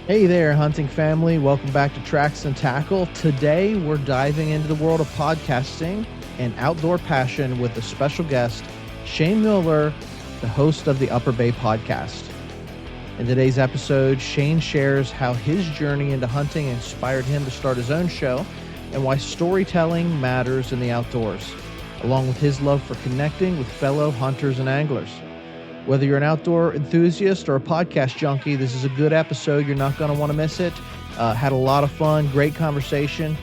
Hey there, hunting family. Welcome back to Tracks and Tackle. Today, we're diving into the world of podcasting and outdoor passion with a special guest, Shane Mueller, the host of the Upper Bay podcast. In today's episode, Shane shares how his journey into hunting inspired him to start his own show and why storytelling matters in the outdoors, along with his love for connecting with fellow hunters and anglers. Whether you're an outdoor enthusiast or a podcast junkie, this is a good episode. You're not going to want to miss it. Had a lot of fun, great conversation.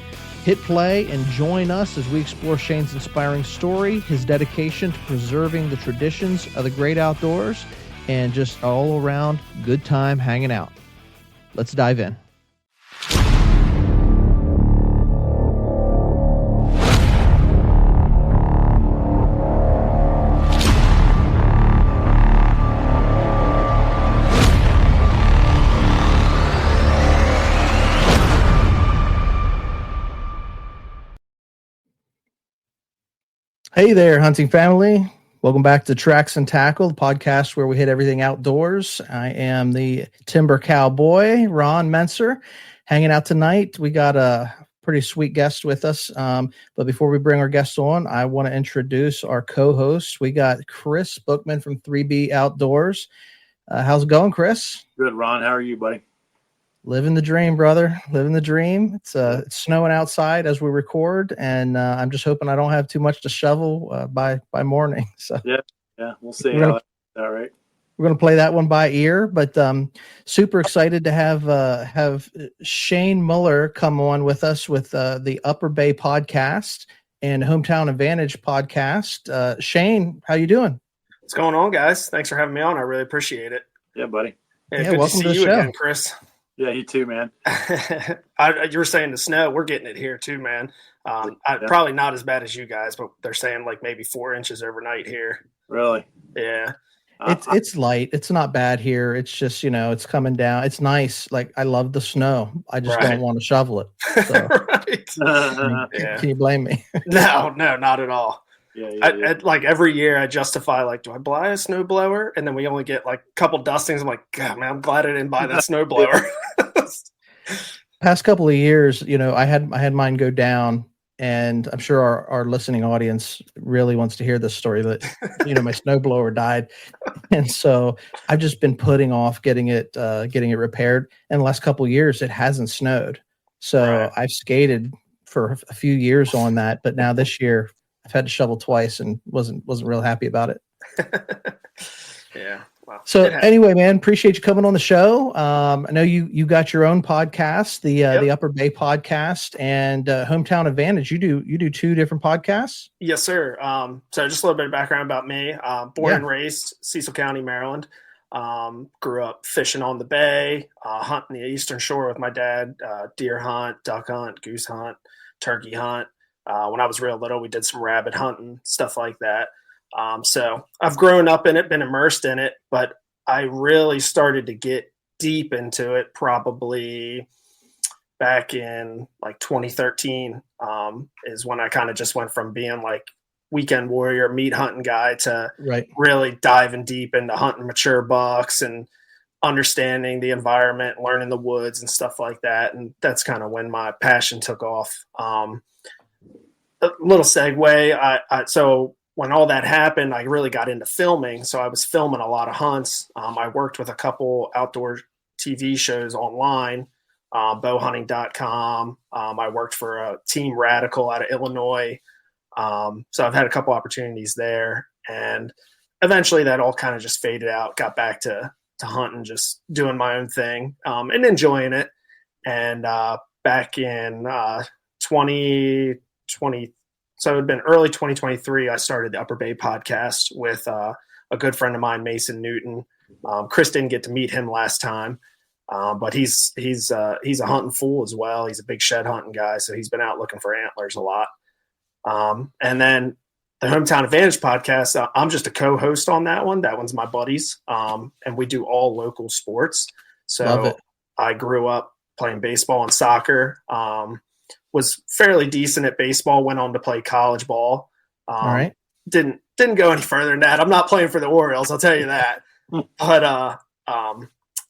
Hit play and join us as we explore Shane's inspiring story, his dedication to preserving the traditions of the great outdoors, and just all around good time hanging out. Let's dive in. Hey there, hunting family. Welcome back to Tracks and Tackle, the podcast where we hit everything outdoors. I am the timber cowboy, Ron Menser, hanging out tonight. We got a pretty sweet guest with us. But before we bring our guest on, I want to introduce our co-hosts. We got Chris Bookman from 3B Outdoors. How's it going, Chris? Good, Ron. How are you, buddy? Living the dream, brother. Living the dream. It's snowing outside as we record, and I'm just hoping I don't have too much to shovel by morning. So yeah, we'll see. All right. We're gonna play that one by ear, but super excited to have Shane Mueller come on with us with the Upper Bay podcast and Hometown Advantage podcast. Shane, how you doing? What's going on, guys? Thanks for having me on. I really appreciate it. Yeah, buddy. Good welcome to see you again, Chris. Yeah, you too, man. You were saying the snow. We're getting it here too, man. Probably not as bad as you guys, but they're saying like maybe 4 inches overnight here. Really? Yeah. It's light. It's not bad here. It's just, it's coming down. It's nice. Like, I love the snow. I just don't want to shovel it. So. Right. Can you blame me? No, not at all. Yeah. Like every year I justify, like, do I buy a snowblower? And then we only get like a couple dustings. I'm like, God, man, I'm glad I didn't buy that snowblower. Past couple of years, I had mine go down, and I'm sure our listening audience really wants to hear this story that, my snowblower died. And so I've just been putting off getting it repaired. And the last couple of years, it hasn't snowed. So right. I've skated for a few years on that, but now this year I've had to shovel twice and wasn't real happy about it. Yeah. Wow. So anyway, man, appreciate you coming on the show. I know you got your own podcast, the Upper Bay podcast and Hometown Advantage. You do two different podcasts? Yes, sir. So just a little bit of background about me. Born and raised Cecil County, Maryland. Grew up fishing on the bay, hunting the Eastern Shore with my dad, deer hunt, duck hunt, goose hunt, turkey hunt. When I was real little, we did some rabbit hunting, stuff like that. So I've grown up in it, been immersed in it, but I really started to get deep into it probably back in like 2013, is when I kind of just went from being like weekend warrior, meat hunting guy to really diving deep into hunting mature bucks and understanding the environment, learning the woods and stuff like that. And that's kind of when my passion took off. A little segue. So when all that happened, I really got into filming. So I was filming a lot of hunts. I worked with a couple outdoor TV shows online, bowhunting.com. I worked for a Team Radical out of Illinois. So I've had a couple opportunities there. And eventually that all kind of just faded out, got back to hunting, just doing my own thing and enjoying it. And back in 2020, so it had been early 2023, I started the Upper Bay podcast with a good friend of mine, Mason Newton. Chris didn't get to meet him last time, but he's a hunting fool as well. He's a big shed hunting guy, so he's been out looking for antlers a lot. And then the Hometown Advantage podcast, I'm just a co-host on that one. That one's my buddies, and we do all local sports. So I grew up playing baseball and soccer. Was fairly decent at baseball, went on to play college ball. All right. Didn't go any further than that. I'm not playing for the Orioles, I'll tell you that. But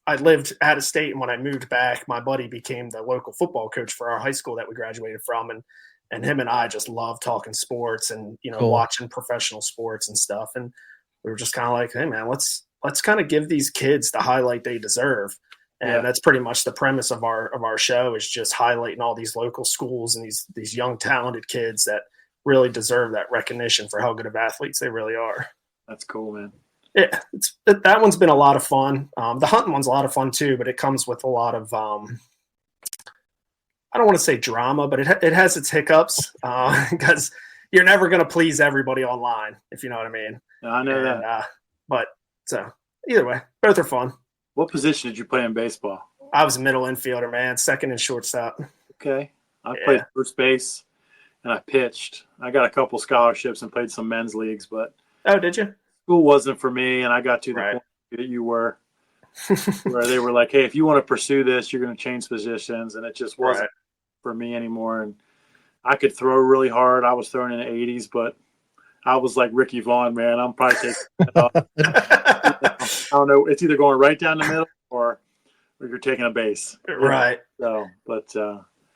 I lived out of state, and when I moved back, my buddy became the local football coach for our high school that we graduated from, and him and I just love talking sports and Cool. watching professional sports and stuff. And we were just kind of like, hey man, let's kind of give these kids the highlight they deserve. And that's pretty much the premise of our show, is just highlighting all these local schools and these young talented kids that really deserve that recognition for how good of athletes they really are. That's cool, man. Yeah, that one's been a lot of fun. The hunting one's a lot of fun too, but it comes with a lot of I don't want to say drama, but it has its hiccups because you're never going to please everybody online, if you know what I mean. I know that. But so either way, both are fun. What position did you play in baseball? I was a middle infielder, man, second and shortstop. Okay. I played first base and I pitched. I got a couple scholarships and played some men's leagues, but oh, did you? School wasn't for me, and I got to the point that you were, where they were like, hey, if you want to pursue this, you're going to change positions, and it just wasn't for me anymore. And I could throw really hard. I was throwing in the 80s, but I was like Ricky Vaughn, man. I'm probably taking it off. I don't know. It's either going right down the middle or you're taking a base. Right. So, but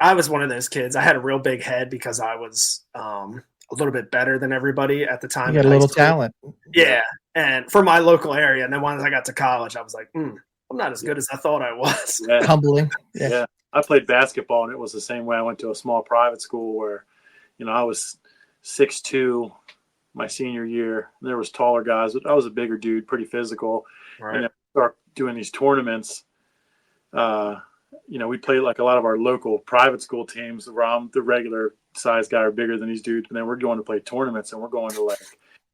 I was one of those kids. I had a real big head because I was a little bit better than everybody at the time. You had a little talent. Yeah. And for my local area. And then once I got to college, I was like, I'm not as good as I thought I was. Yeah. Humbling. Yeah. I played basketball, and it was the same way. I went to a small private school where, I was 6'2", my senior year. There was taller guys, but I was a bigger dude, pretty physical. Right. And I start doing these tournaments. We played like a lot of our local private school teams where I'm the regular size guy or bigger than these dudes. And then we're going to play tournaments, and we're going to like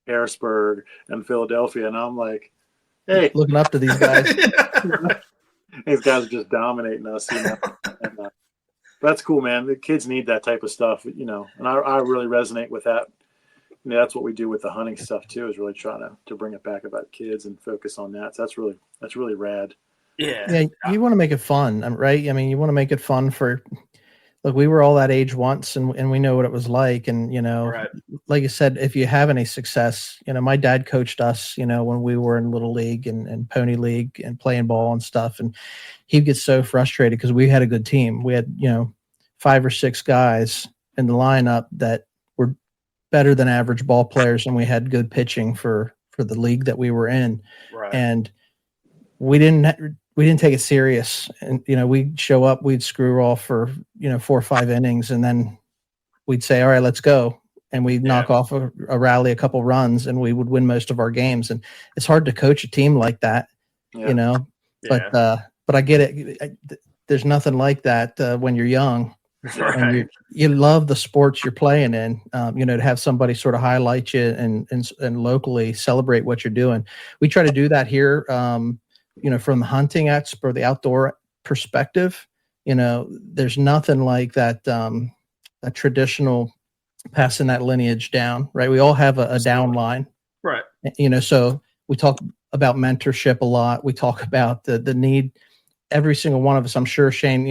Harrisburg and Philadelphia. And I'm like, hey, looking up to these guys. These guys are just dominating us, And, that's cool, man. The kids need that type of stuff, and I really resonate with that. That's what we do with the hunting stuff too, is really trying to bring it back about kids and focus on that. So that's really rad. Yeah. You want to make it fun, right? I mean, you want to make it fun for. Look, we were all that age once, and we know what it was like. And like you said, if you have any success, my dad coached us, when we were in little league and pony league and playing ball and stuff, and he'd get so frustrated because we had a good team. We had 5 or 6 guys in the lineup that were better than average ball players, and we had good pitching for the league that we were in, and we didn't take it serious. And, we'd show up, we'd screw off for, 4 or 5 innings. And then we'd say, all right, let's go. And we'd knock off a rally, a couple runs, and we would win most of our games. And it's hard to coach a team like that, but I get it. There's nothing like that when you're young. And you love the sports you're playing in, to have somebody sort of highlight you and locally celebrate what you're doing. We try to do that here. From the hunting or the outdoor perspective, there's nothing like that, a traditional passing that lineage down, right? We all have a down line, right? So we talk about mentorship a lot. We talk about the need, every single one of us, I'm sure, Shane,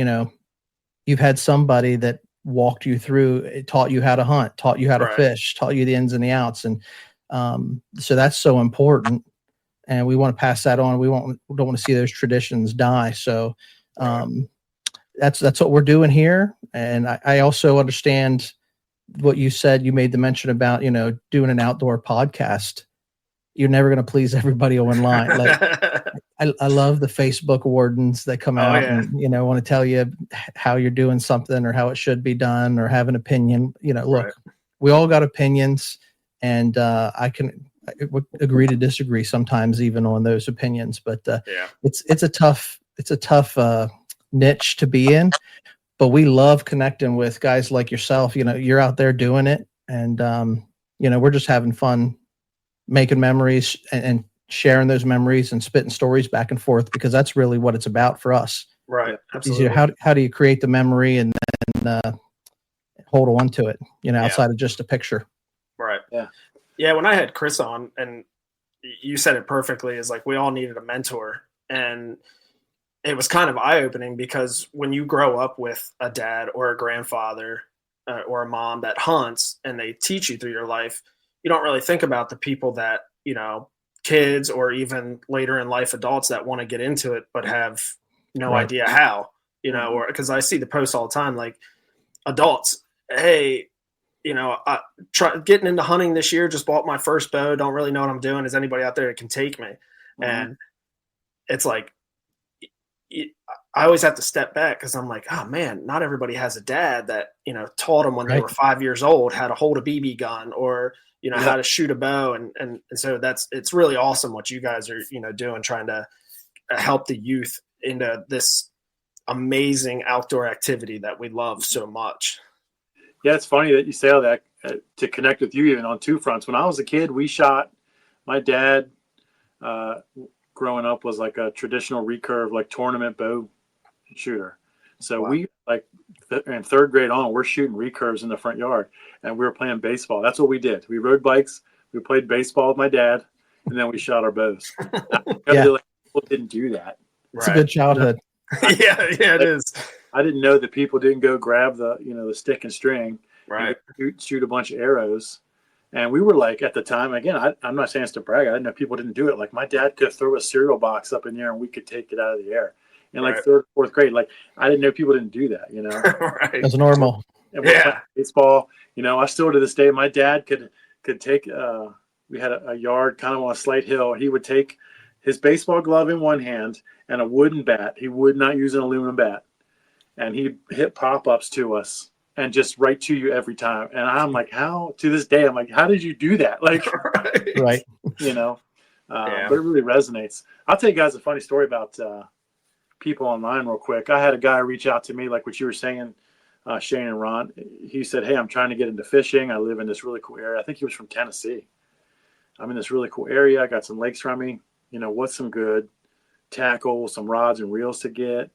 you've had somebody that walked you through, it taught you how to hunt, taught you how to fish, taught you the ins and the outs. And so that's so important. And we want to pass that on. We don't want to see those traditions die. So that's what we're doing here. And I also understand what you said. You made the mention about, doing an outdoor podcast. You're never going to please everybody online. Like I love the Facebook wardens that come out and, want to tell you how you're doing something or how it should be done or have an opinion. Look, we all got opinions, and I would agree to disagree sometimes even on those opinions, but it's a tough niche to be in, but we love connecting with guys like yourself. You're out there doing it, and we're just having fun making memories and sharing those memories and spitting stories back and forth, because that's really what it's about for us. Right. Absolutely. How do you create the memory and then hold on to it, outside of just a picture. Right. Yeah, when I had Chris on, and you said it perfectly, is like we all needed a mentor. And it was kind of eye-opening, because when you grow up with a dad or a grandfather or a mom that hunts and they teach you through your life, you don't really think about the people that, kids or even later in life adults that want to get into it but have no idea how, or because I see the posts all the time, like adults, hey, getting into hunting this year, just bought my first bow, don't really know what I'm doing. Is anybody out there that can take me? And it's like, I always have to step back because I'm like, oh man, not everybody has a dad that, taught them when they were 5 years old how to hold a BB gun or, how to shoot a bow. And so it's really awesome what you guys are, doing, trying to help the youth into this amazing outdoor activity that we love so much. Yeah, it's funny that you say all that to connect with you even on two fronts. When I was a kid, we shot, my dad growing up was like a traditional recurve, like tournament bow shooter. So we in third grade on, we're shooting recurves in the front yard and we were playing baseball. That's what we did. We rode bikes, we played baseball with my dad, and then we shot our bows. People didn't do that. It's a good childhood. Yeah, it is. I didn't know that people didn't go grab the, the stick and string, right? And shoot a bunch of arrows. And we were like, at the time, again, I'm not saying it's to brag. I didn't know people didn't do it. Like my dad could throw a cereal box up in the air and we could take it out of the air. In like third, fourth grade, like I didn't know people didn't do that, Right. That's normal. And we're playing baseball, I still to this day, my dad could take, we had a yard kind of on a slight hill. He would take his baseball glove in one hand and a wooden bat. He would not use an aluminum bat. And he'd hit pop-ups to us and just right to you every time. And I'm like, to this day, I'm like, how did you do that? Like, right. But it really resonates. I'll tell you guys a funny story about people online real quick. I had a guy reach out to me, like what you were saying, Shane and Ron. He said, hey, I'm trying to get into fishing. I live in this really cool area. I think he was from Tennessee. I'm in this really cool area. I got some lakes around me. What's some good tackle, some rods and reels to get?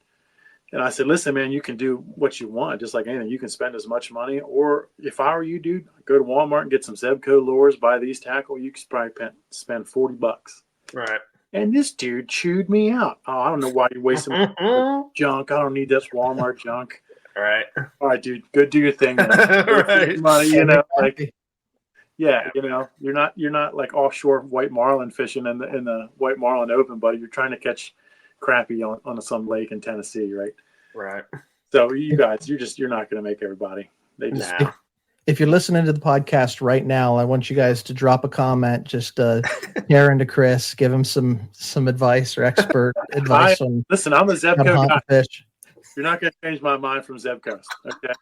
And I said, listen, man, you can do what you want. Just like anything, you can spend as much money. Or if I were you, dude, go to Walmart and get some Zebco lures, buy these tackle. You could probably spend $40. Right. And this dude chewed me out. Oh, I don't know why you're wasting junk. I don't need this Walmart junk. All right. All right, dude, go do your thing. Right. Money, you're not like offshore white marlin fishing in the white marlin open, buddy. You're trying to catch crappie on some lake in Tennessee, right? Right. So you guys, you're not going to make everybody. They just. If you're listening to the podcast right now, I want you guys to drop a comment, just share into Chris, give him some advice or expert advice on. Listen, I'm a Zebco guy. Fish. You're not going to change my mind from Zebco. Okay.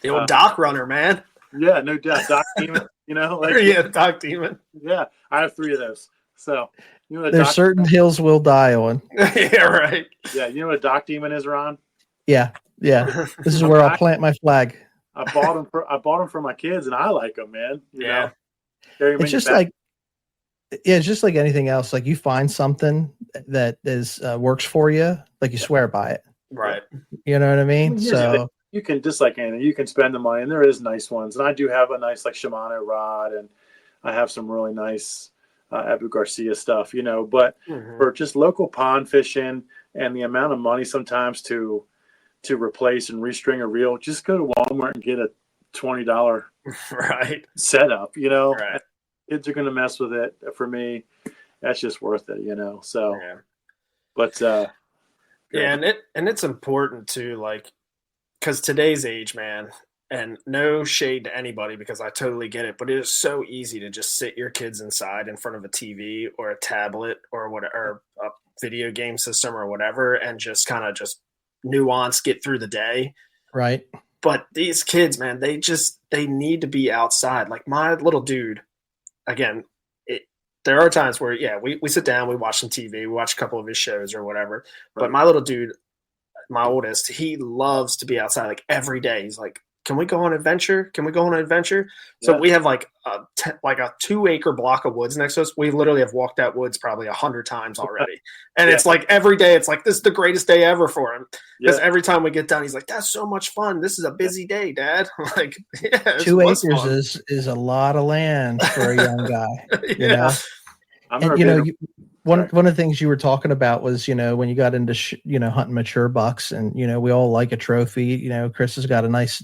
The old dock runner, man. Yeah, no doubt. Doc Demon, Doc Demon. Yeah, I have 3 of those. So, there's certain hills we'll die on. Yeah, right. Yeah, you know what a Doc Demon is, Ron? Yeah. This is where I'll plant my flag. I bought them for my kids, and I like them, man. You know? It's just like, it's just like anything else. Like you find something that is works for you, like you swear by it. Right. You know what I mean? So you can, just like anything, you can spend the money, and there is nice ones. And I do have a nice like Shimano rod, and I have some really nice Abu Garcia stuff, but for just local pond fishing and the amount of money sometimes to replace and restring a reel, just go to Walmart and get a $20 setup, Right. Kids are going to mess with it. For me, that's just worth it, so, but, and it's important to like, cause today's age, man, and no shade to anybody because I totally get it, but it is so easy to just sit your kids inside in front of a TV or a tablet or whatever, or a video game system or whatever, and just kind of just nuance, get through the day. Right. But these kids, man, they need to be outside. Like my little dude, again, there are times where, we sit down, we watch some TV, we watch a couple of his shows or whatever. Right. But my little dude, my oldest, he loves to be outside like every day. He's like, can we go on an adventure? Can we go on an adventure? So we have like a 2-acre block of woods next to us. We literally have walked that woods probably 100 times already. And it's like every day, it's like, this is the greatest day ever for him. Because every time we get done, he's like, that's so much fun. This is a busy day, Dad. I'm like, 2 acres is a lot of land for a young guy. You know? And, one of the things you were talking about was, when you got into, hunting mature bucks, and, we all like a trophy. Chris has got a nice,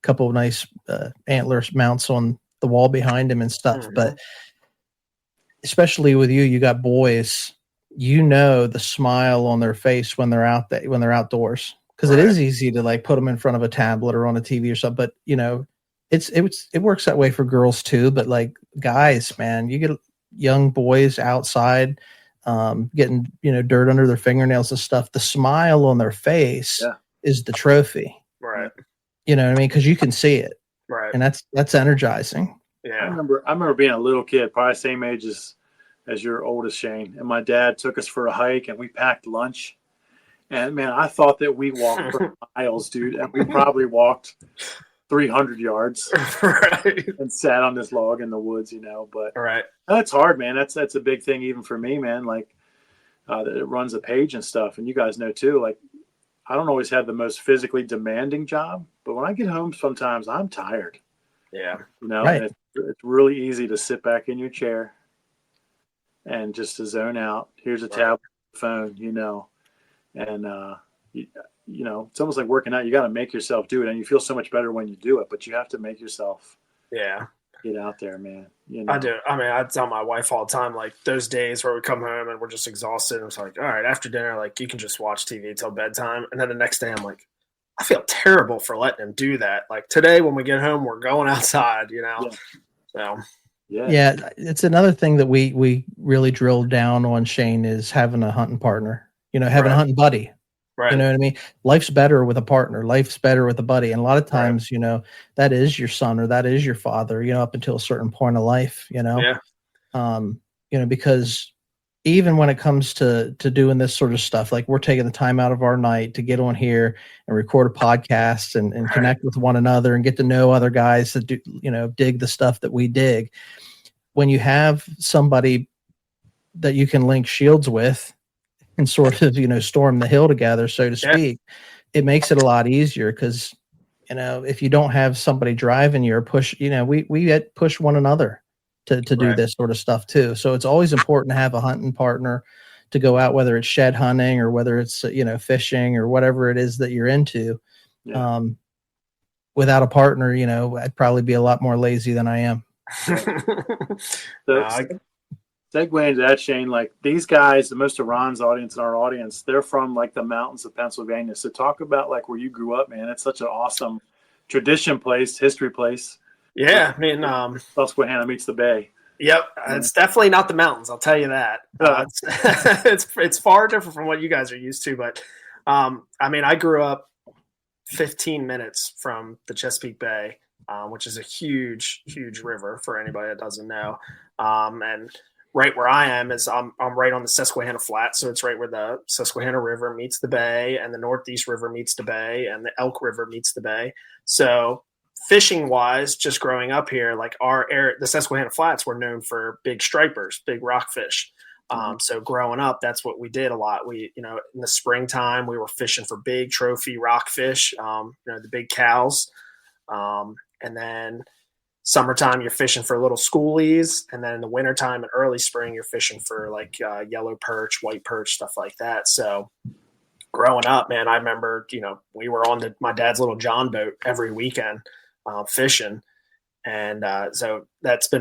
couple of nice antler mounts on the wall behind him and stuff. But especially with you got boys, the smile on their face when they're outdoors, because it is easy to like put them in front of a tablet or on a TV or something. But it works that way for girls too. But like guys, man, you get young boys outside, getting dirt under their fingernails and stuff. The smile on their face is the trophy, right? You know what I mean? Because you can see it, right? And that's energizing. Yeah, I remember being a little kid, probably same age as your oldest, Shane, and my dad took us for a hike, and we packed lunch. And man, I thought that we walked for miles, dude, and we probably walked 300 yards, right? And sat on this log in the woods, But right, that's hard, man. That's a big thing even for me, man. Like it runs a page and stuff, and you guys know too. Like I don't always have the most physically demanding job, but when I get home, sometimes I'm tired. Yeah, right. And it's really easy to sit back in your chair and just to zone out. Here's a tablet, phone, and it's almost like working out. You got to make yourself do it, and you feel so much better when you do it. But you have to make yourself, get out there, man. I do. I mean, I tell my wife all the time, like those days where we come home and we're just exhausted. And it's like, all right, after dinner, like you can just watch TV till bedtime, and then the next day, I'm like, I feel terrible for letting him do that. Like today, when we get home, we're going outside, So. Yeah, it's another thing that we really drilled down on, Shane, is having a hunting partner. Having a hunting buddy. Right. You know what I mean? Life's better with a partner. Life's better with a buddy. And a lot of times, that is your son or that is your father, up until a certain point of life, Yeah. Because even when it comes to doing this sort of stuff, like we're taking the time out of our night to get on here and record a podcast and connect with one another and get to know other guys that do, dig the stuff that we dig. When you have somebody that you can link shields with and sort of, storm the hill together, so to speak, it makes it a lot easier because, if you don't have somebody driving you or push, we push one another to do this sort of stuff too. So it's always important to have a hunting partner to go out, whether it's shed hunting or whether it's, fishing or whatever it is that you're into. Yeah. Without a partner, I'd probably be a lot more lazy than I am. Segue into that, Shane, like these guys, the most of Ron's audience and our audience, they're from like the mountains of Pennsylvania. So talk about like where you grew up, man. It's such an awesome tradition place, history place. Yeah, I mean, Susquehanna meets the bay. Yep, it's definitely not the mountains. I'll tell you that. It's far different from what you guys are used to. But I mean, I grew up 15 minutes from the Chesapeake Bay, which is a huge, huge river for anybody that doesn't know. And right where I am is I'm right on the Susquehanna Flat, so it's right where the Susquehanna River meets the bay, and the Northeast River meets the bay, and the Elk River meets the bay. So fishing wise, just growing up here, like our area, the Susquehanna Flats were known for big stripers, big rockfish. So growing up, that's what we did a lot. We, in the springtime, we were fishing for big trophy rockfish, the big cows. And then summertime, you're fishing for little schoolies. And then in the wintertime and early spring, you're fishing for like yellow perch, white perch, stuff like that. So growing up, man, I remember, we were on my dad's little John boat every weekend fishing. And so that's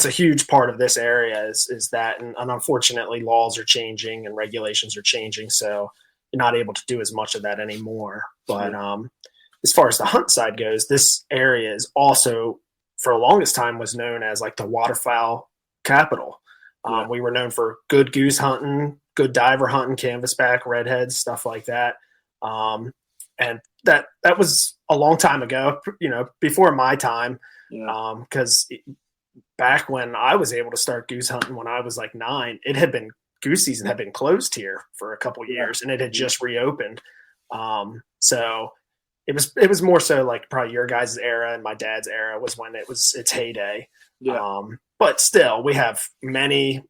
a huge part of this area is that. And unfortunately, laws are changing and regulations are changing. So you're not able to do as much of that anymore. But as far as the hunt side goes, this area is also, for the longest time, was known as like the waterfowl capital. We were known for good goose hunting, good diver hunting, canvasback, redheads, stuff like that. And that was a long time ago, before my time. Because back when I was able to start goose hunting when I was like 9, goose season had been closed here for a couple of years, and it had just reopened. So it was more so like probably your guys' era and my dad's era was when it was its heyday. But still, we have many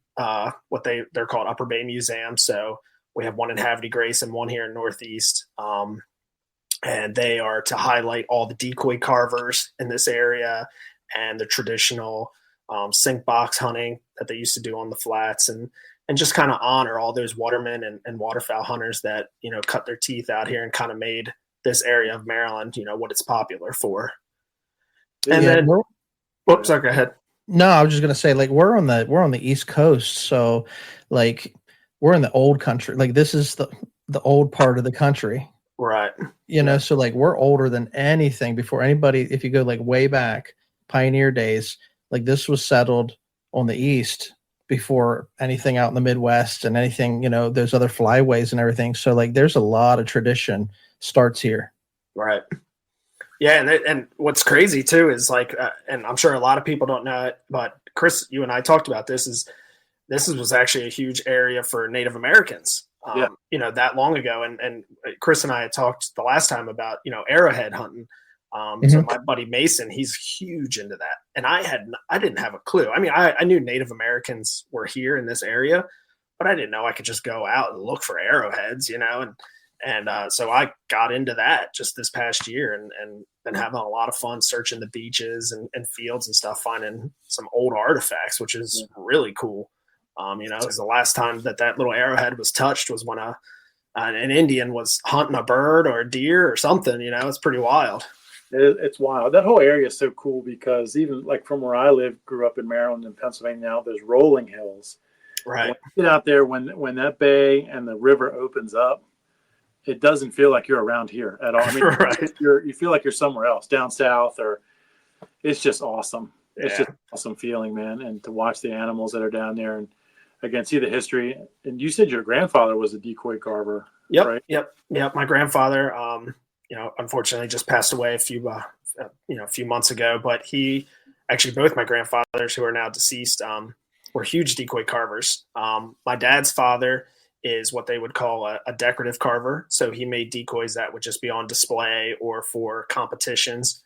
what they're called Upper Bay museums. So we have one in Havre de Grace and one here in Northeast. And they are to highlight all the decoy carvers in this area and the traditional sink box hunting that they used to do on the flats, and just kind of honor all those watermen and waterfowl hunters that, cut their teeth out here and kind of made this area of Maryland, what it's popular for. And then, sorry, go ahead. No, I was just gonna say, like, we're on the East Coast, so like we're in the old country. Like this is the old part of the country. Right. So like we're older than anything before anybody. If you go like way back, pioneer days, like this was settled on the East before anything out in the Midwest and anything, those other flyways and everything. So like there's a lot of tradition starts here. Right. Yeah. And what's crazy too is like, and I'm sure a lot of people don't know it, but Chris, you and I talked about this was actually a huge area for Native Americans. That long ago. And Chris and I had talked the last time about, arrowhead hunting. So my buddy Mason, he's huge into that. And I didn't have a clue. I mean, I knew Native Americans were here in this area, but I didn't know I could just go out and look for arrowheads, and so I got into that just this past year and been having a lot of fun searching the beaches and fields and stuff, finding some old artifacts, which is really cool. Because the last time that little arrowhead was touched was when an Indian was hunting a bird or a deer or something. It's pretty wild. It's wild. That whole area is so cool because even like from where I live, grew up in Maryland and Pennsylvania. Now there's rolling hills. Right. When you get out there when that bay and the river opens up, it doesn't feel like you're around here at all. I mean, right. You feel like you're somewhere else, down south, or it's just awesome. It's just an awesome feeling, man. And to watch the animals that are down there and again, see the history. And you said your grandfather was a decoy carver. Yep. Right? Yep. My grandfather, unfortunately just passed away a few months ago, but both my grandfathers who are now deceased, were huge decoy carvers. My dad's father is what they would call a decorative carver. So he made decoys that would just be on display or for competitions.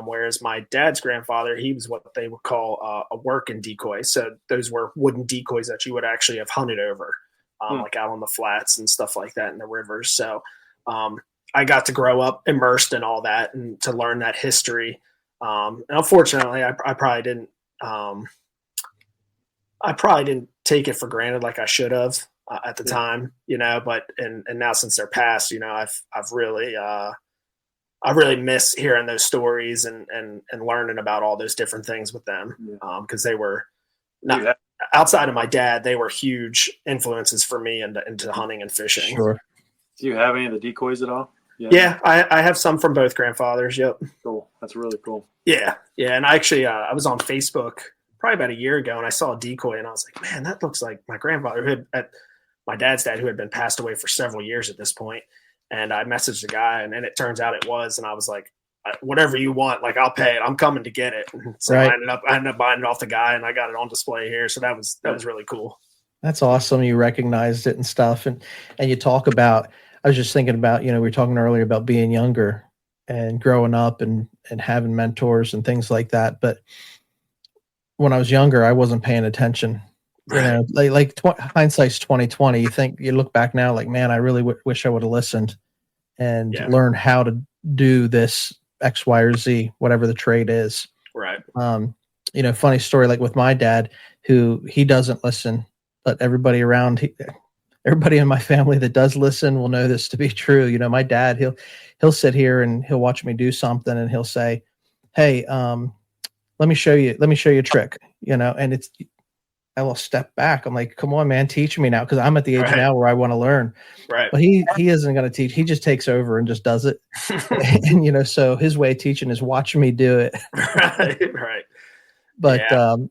Whereas my dad's grandfather, he was what they would call a working decoy. So those were wooden decoys that you would actually have hunted over, like out on the flats and stuff like that in the rivers. So I got to grow up immersed in all that and to learn that history. And unfortunately, I probably didn't. I probably didn't take it for granted like I should have at the time, But and now since they're passed, I've really. I really miss hearing those stories and learning about all those different things with them because they were not outside of my dad. They were huge influences for me into hunting and fishing. Sure. Do you have any of the decoys at all? Yeah, I have some from both grandfathers. Yep. Cool. That's really cool. Yeah. And I actually I was on Facebook probably about a year ago and I saw a decoy and I was like, man, that looks like my grandfather my dad's dad who had been passed away for several years at this point. And I messaged the guy, and then it turns out it was, and I was like, "Whatever you want, like I'll pay it. I'm coming to get it." So right. I ended up buying it off the guy, and I got it on display here. So that was really cool. That's awesome. You recognized it and stuff, and you talk about. I was just thinking about, we were talking earlier about being younger and growing up and having mentors and things like that. But when I was younger, I wasn't paying attention. Right. Hindsight's 2020. You look back now, like, man, I really wish I would have listened and learned how to do this X, Y, or Z, whatever the trade is. Right. Funny story, like with my dad, who he doesn't listen, but everybody around, everybody in my family that does listen will know this to be true. My dad, he'll sit here and he'll watch me do something and he'll say, "Hey, let me show you a trick," and I will step back. I'm like, "Come on, man, teach me now," because I'm at the age now where I want to learn. Right. But he isn't going to teach. He just takes over and just does it. and so his way of teaching is watching me do it. Right. But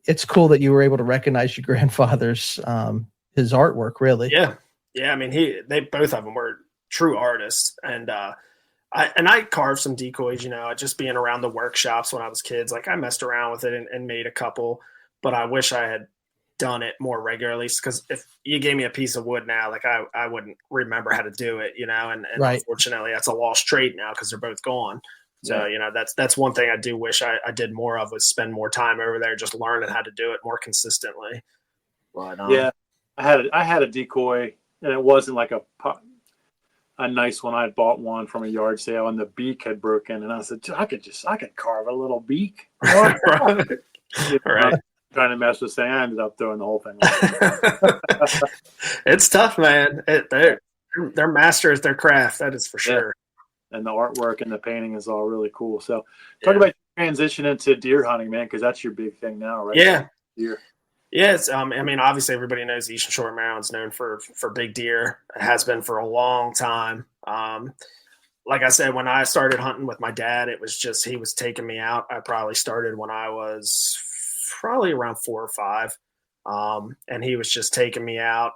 it's cool that you were able to recognize your grandfather's his artwork. Really. Yeah. I mean, they both of them were true artists, and I carved some decoys. Just being around the workshops when I was kids, like I messed around with it and made a couple. But I wish I had done it more regularly, because if you gave me a piece of wood now, like I wouldn't remember how to do it, and right. Unfortunately that's a lost trait now because they're both gone. So, that's one thing I do wish I did more of, was spend more time over there just learning how to do it more consistently. But, I had a decoy, and it wasn't like a nice one. I had bought one from a yard sale and the beak had broken, and I said, I could carve a little beak. Right. Right. Trying to mess with saying, I ended up throwing the whole thing. It's tough, man. They're masters their craft. That is for sure. And the artwork and the painting is all really cool. So talk about transition into deer hunting, man? Because that's your big thing now, right? Yeah. Deer. Yes, I mean, obviously everybody knows the Eastern Shore of Maryland's known for big deer. It has been for a long time. Like I said, when I started hunting with my dad, it was just he was taking me out. I probably started when I was probably around 4 or 5, and he was just taking me out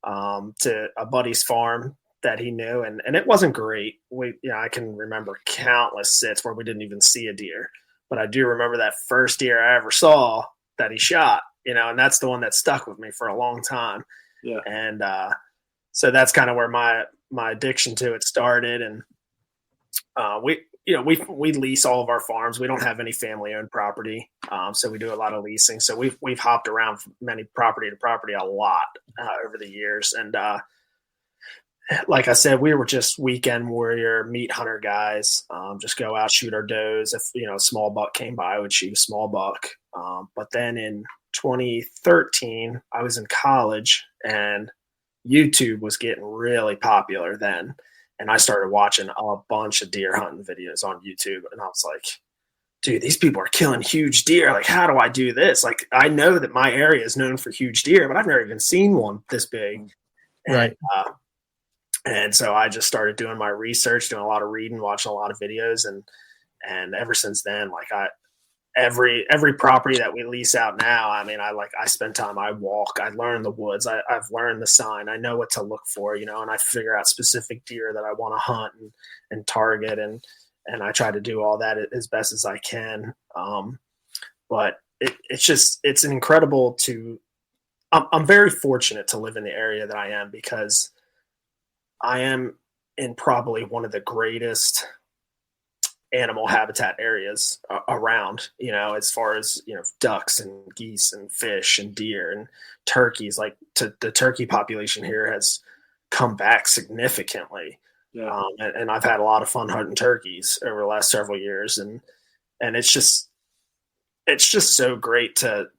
to a buddy's farm that he knew, and it wasn't great. I can remember countless sits where we didn't even see a deer, but I do remember that first deer I ever saw that he shot. And that's the one that stuck with me for a long time. Yeah. And so that's kind of where my addiction to it started. And we lease all of our farms. We don't have any family owned property, so we do a lot of leasing. So we've hopped around from many property to property a lot over the years. And like I said, we were just weekend warrior meat hunter guys. Just go out, shoot our does. If a small buck came by, we'd shoot a small buck. But then in 2013, I was in college and YouTube was getting really popular then. And I started watching a bunch of deer hunting videos on YouTube. And I was like, dude, these people are killing huge deer. Like, how do I do this? Like, I know that my area is known for huge deer, but I've never even seen one this big. Right. And so I just started doing my research, doing a lot of reading, watching a lot of videos. And ever since then, like every property that we lease out now, I mean, I spend time, I walk, I learn the woods, I've learned the sign, I know what to look for, and I figure out specific deer that I want to hunt and target, and I try to do all that as best as I can. But it's an incredible I'm very fortunate to live in the area that I am, because I am in probably one of the greatest animal habitat areas around, as far as, ducks and geese and fish and deer and turkeys. Like the turkey population here has come back significantly. Yeah. And I've had a lot of fun hunting turkeys over the last several years. And it's just so great to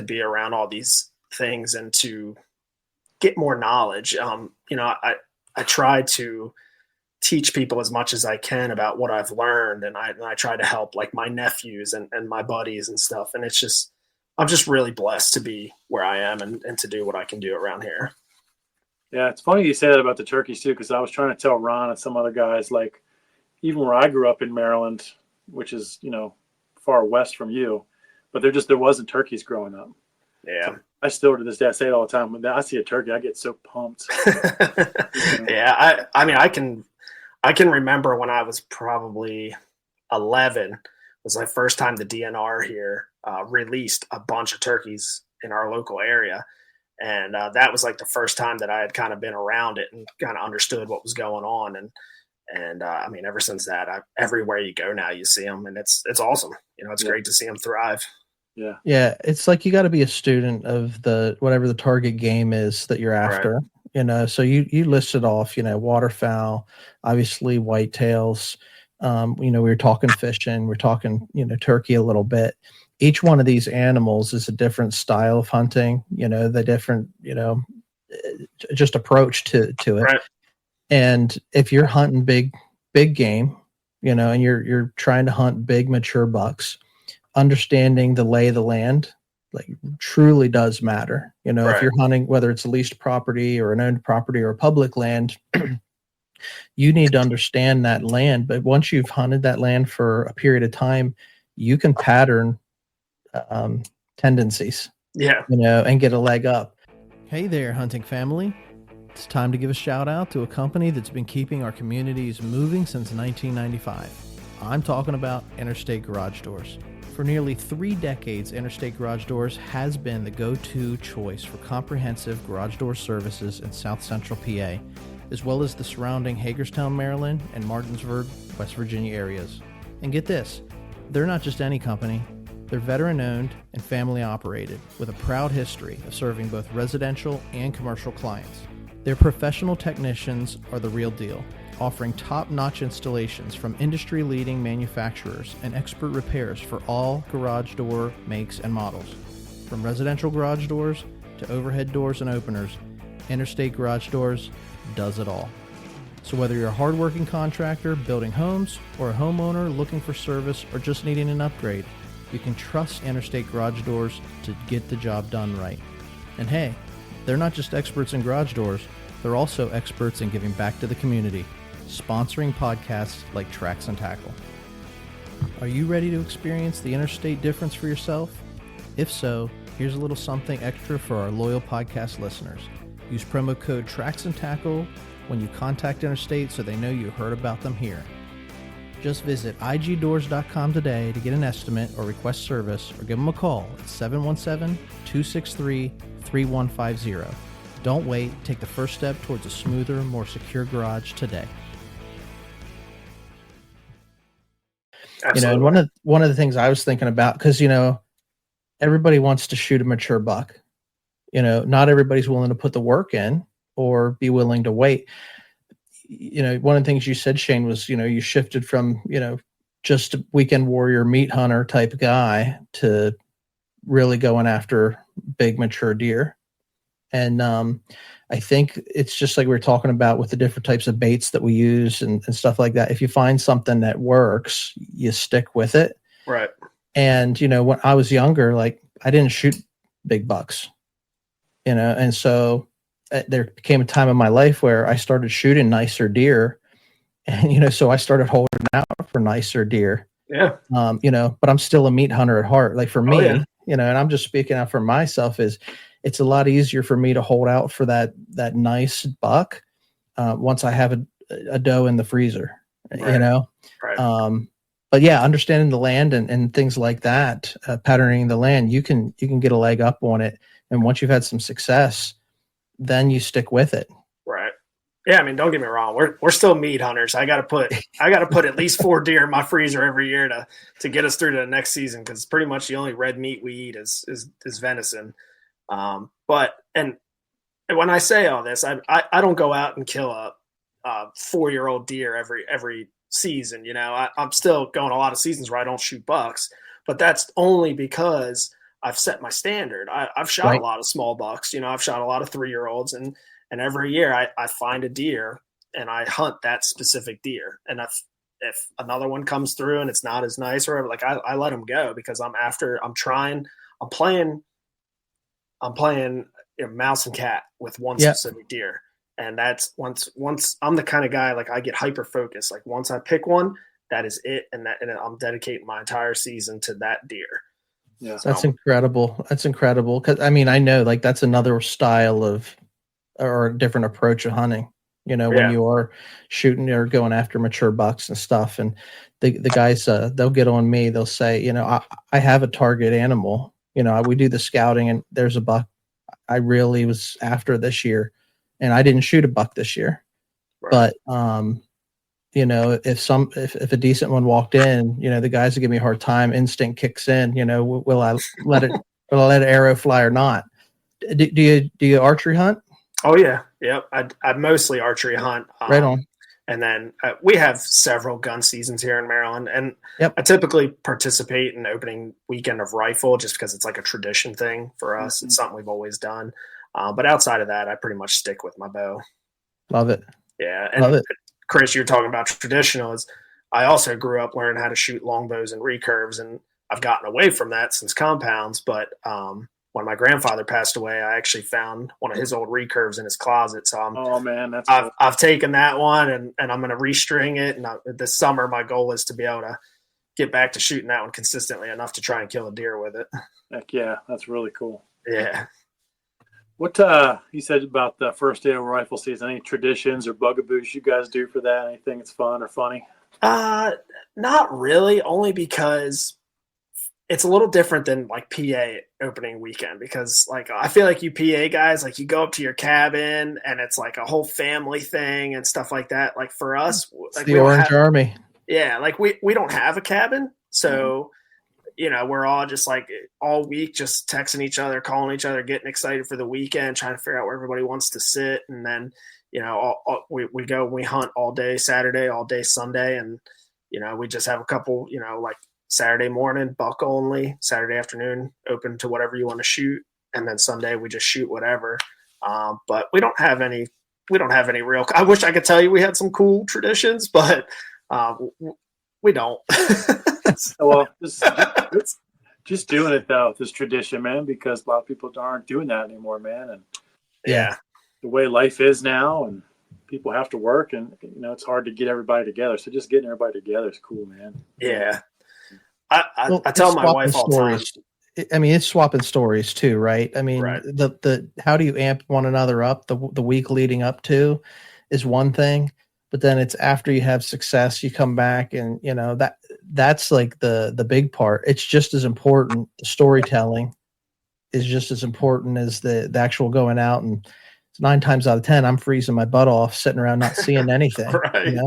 be around all these things and to get more knowledge. I try to teach people as much as I can about what I've learned. And I try to help like my nephews and my buddies and stuff. And I'm just really blessed to be where I am and to do what I can do around here. Yeah. It's funny you say that about the turkeys too, because I was trying to tell Ron and some other guys, like even where I grew up in Maryland, which is, far west from you, but there wasn't turkeys growing up. Yeah. So I still to this day, I say it all the time. When I see a turkey, I get so pumped. Yeah. I mean, I can remember when I was probably 11 was my first time the DNR here released a bunch of turkeys in our local area. And that was like the first time that I had kind of been around it and kind of understood what was going on. And I mean, ever since that, everywhere you go now, you see them, and it's awesome. It's great to see them thrive. Yeah. Yeah. It's like, you got to be a student of whatever the target game is that you're after. Right. So you listed off, waterfowl, obviously whitetails. We were talking fishing, we're talking, turkey a little bit. Each one of these animals is a different style of hunting, the different, just approach to it. Right. And if you're hunting big game, and you're trying to hunt big mature bucks, understanding the lay of the land, like, truly does matter. Right. If you're hunting, whether it's a leased property or an owned property or a public land, you need to understand that land. But once you've hunted that land for a period of time, you can pattern tendencies, and get a leg up. Hey there, hunting family. It's time to give a shout out to a company that's been keeping our communities moving since 1995. I'm talking about Interstate Garage Doors. For nearly 3 decades, Interstate Garage Doors has been the go-to choice for comprehensive garage door services in South Central PA, as well as the surrounding Hagerstown, Maryland, and Martinsburg, West Virginia areas. And get this, they're not just any company. They're veteran-owned and family-operated, with a proud history of serving both residential and commercial clients. Their professional technicians are the real deal, offering top-notch installations from industry-leading manufacturers and expert repairs for all garage door makes and models. From residential garage doors to overhead doors and openers, Interstate Garage Doors does it all. So whether you're a hardworking contractor building homes or a homeowner looking for service or just needing an upgrade, you can trust Interstate Garage Doors to get the job done right. And hey, they're not just experts in garage doors, they're also experts in giving back to the community, sponsoring podcasts like Tracks and Tackle. Are you ready to experience the Interstate difference for yourself? If so, here's a little something extra for our loyal podcast listeners. Use promo code Tracks and Tackle when you contact Interstate so they know you heard about them here. Just visit igdoors.com today to get an estimate or request service, or give them a call at 717-263-3150. Don't wait. Take the first step towards a smoother, more secure garage today. Absolutely. And one of the things I was thinking about, because everybody wants to shoot a mature buck. Not everybody's willing to put the work in or be willing to wait. One of the things you said, Shane, was, you shifted from, just a weekend warrior meat hunter type guy to really going after big mature deer. And I think it's just like we were talking about with the different types of baits that we use and stuff like that. If you find something that works, you stick with it. Right. And, when I was younger, like I didn't shoot big bucks, and so there came a time in my life where I started shooting nicer deer, and, so I started holding out for nicer deer. Yeah. But I'm still a meat hunter at heart. Like for me, Oh, yeah. and I'm just speaking out for myself, it's a lot easier for me to hold out for that nice buck once I have a doe in the freezer, Right. Right. But yeah, understanding the land and things like that, patterning the land, you can get a leg up on it. And once you've had some success, then you stick with it. Right. Yeah. I mean, don't get me wrong. We're still meat hunters. I got to put at least 4 deer in my freezer every year to get us through to the next season. Cause pretty much the only red meat we eat is venison. But when I say all this, I don't go out and kill a 4-year-old deer every season. I'm still going a lot of seasons where I don't shoot bucks, but that's only because I've set my standard. I've shot Right. a lot of small bucks. I've shot a lot of 3-year-olds, and every year I find a deer and I hunt that specific deer. And if another one comes through and it's not as nice or whatever, like I let them go because I'm playing mouse and cat with one specific deer. And that's once I'm the kind of guy, like I get hyper focused. Like once I pick one, that is it. And I'm dedicating my entire season to that deer. Yeah. That's incredible. That's incredible. Cause I know like that's another style or a different approach of hunting, when you are shooting or going after mature bucks and stuff. And the guys, they'll get on me. They'll say, I have a target animal, we do the scouting and there's a buck I really was after this year, and I didn't shoot a buck this year. Right. But if a decent one walked in, the guys that give me a hard time, instinct kicks in. Will I let an arrow fly or not? Do you archery hunt? Oh yeah, yep. I mostly archery hunt. Right on. And then we have several gun seasons here in Maryland, and yep. I typically participate in opening weekend of rifle just because it's like a tradition thing for us. Mm-hmm. It's something we've always done. But outside of that, I pretty much stick with my bow. Love it. Yeah. And love it. Chris, you're talking about traditionals. I also grew up learning how to shoot longbows and recurves, and I've gotten away from that since compounds. But when my grandfather passed away, I actually found one of his old recurves in his closet. So I've taken that one and I'm going to restring it. And this summer, my goal is to be able to get back to shooting that one consistently enough to try and kill a deer with it. Heck yeah, that's really cool. Yeah. What you said about the first day of rifle season? Any traditions or bugaboos you guys do for that? Anything that's fun or funny? Not really. Only because it's a little different than like PA opening weekend, because like I feel like you PA guys, like you go up to your cabin and it's like a whole family thing and stuff like that. Like for us, like the Orange Army. Yeah, like we don't have a cabin, so we're all just like all week just texting each other, calling each other, getting excited for the weekend, trying to figure out where everybody wants to sit, and then we go, we hunt all day Saturday, all day Sunday, and we just have a couple like Saturday morning buck only, Saturday afternoon open to whatever you want to shoot, and then Sunday we just shoot whatever. But we don't have any we don't have any real. I wish I could tell you we had some cool traditions, but we don't. Well, just doing it though, this tradition, man, because a lot of people aren't doing that anymore, man. And yeah, the way life is now, and people have to work, and it's hard to get everybody together. So just getting everybody together is cool, man. Yeah. I tell my wife all the time. I mean, it's swapping stories too, right? I mean, Right. the how do you amp one another up the week leading up to is one thing, but then it's after you have success, you come back and that's like the big part. It's just as important. The storytelling is just as important as the actual going out, and 9 times out of 10, I'm freezing my butt off, sitting around not seeing anything. Right.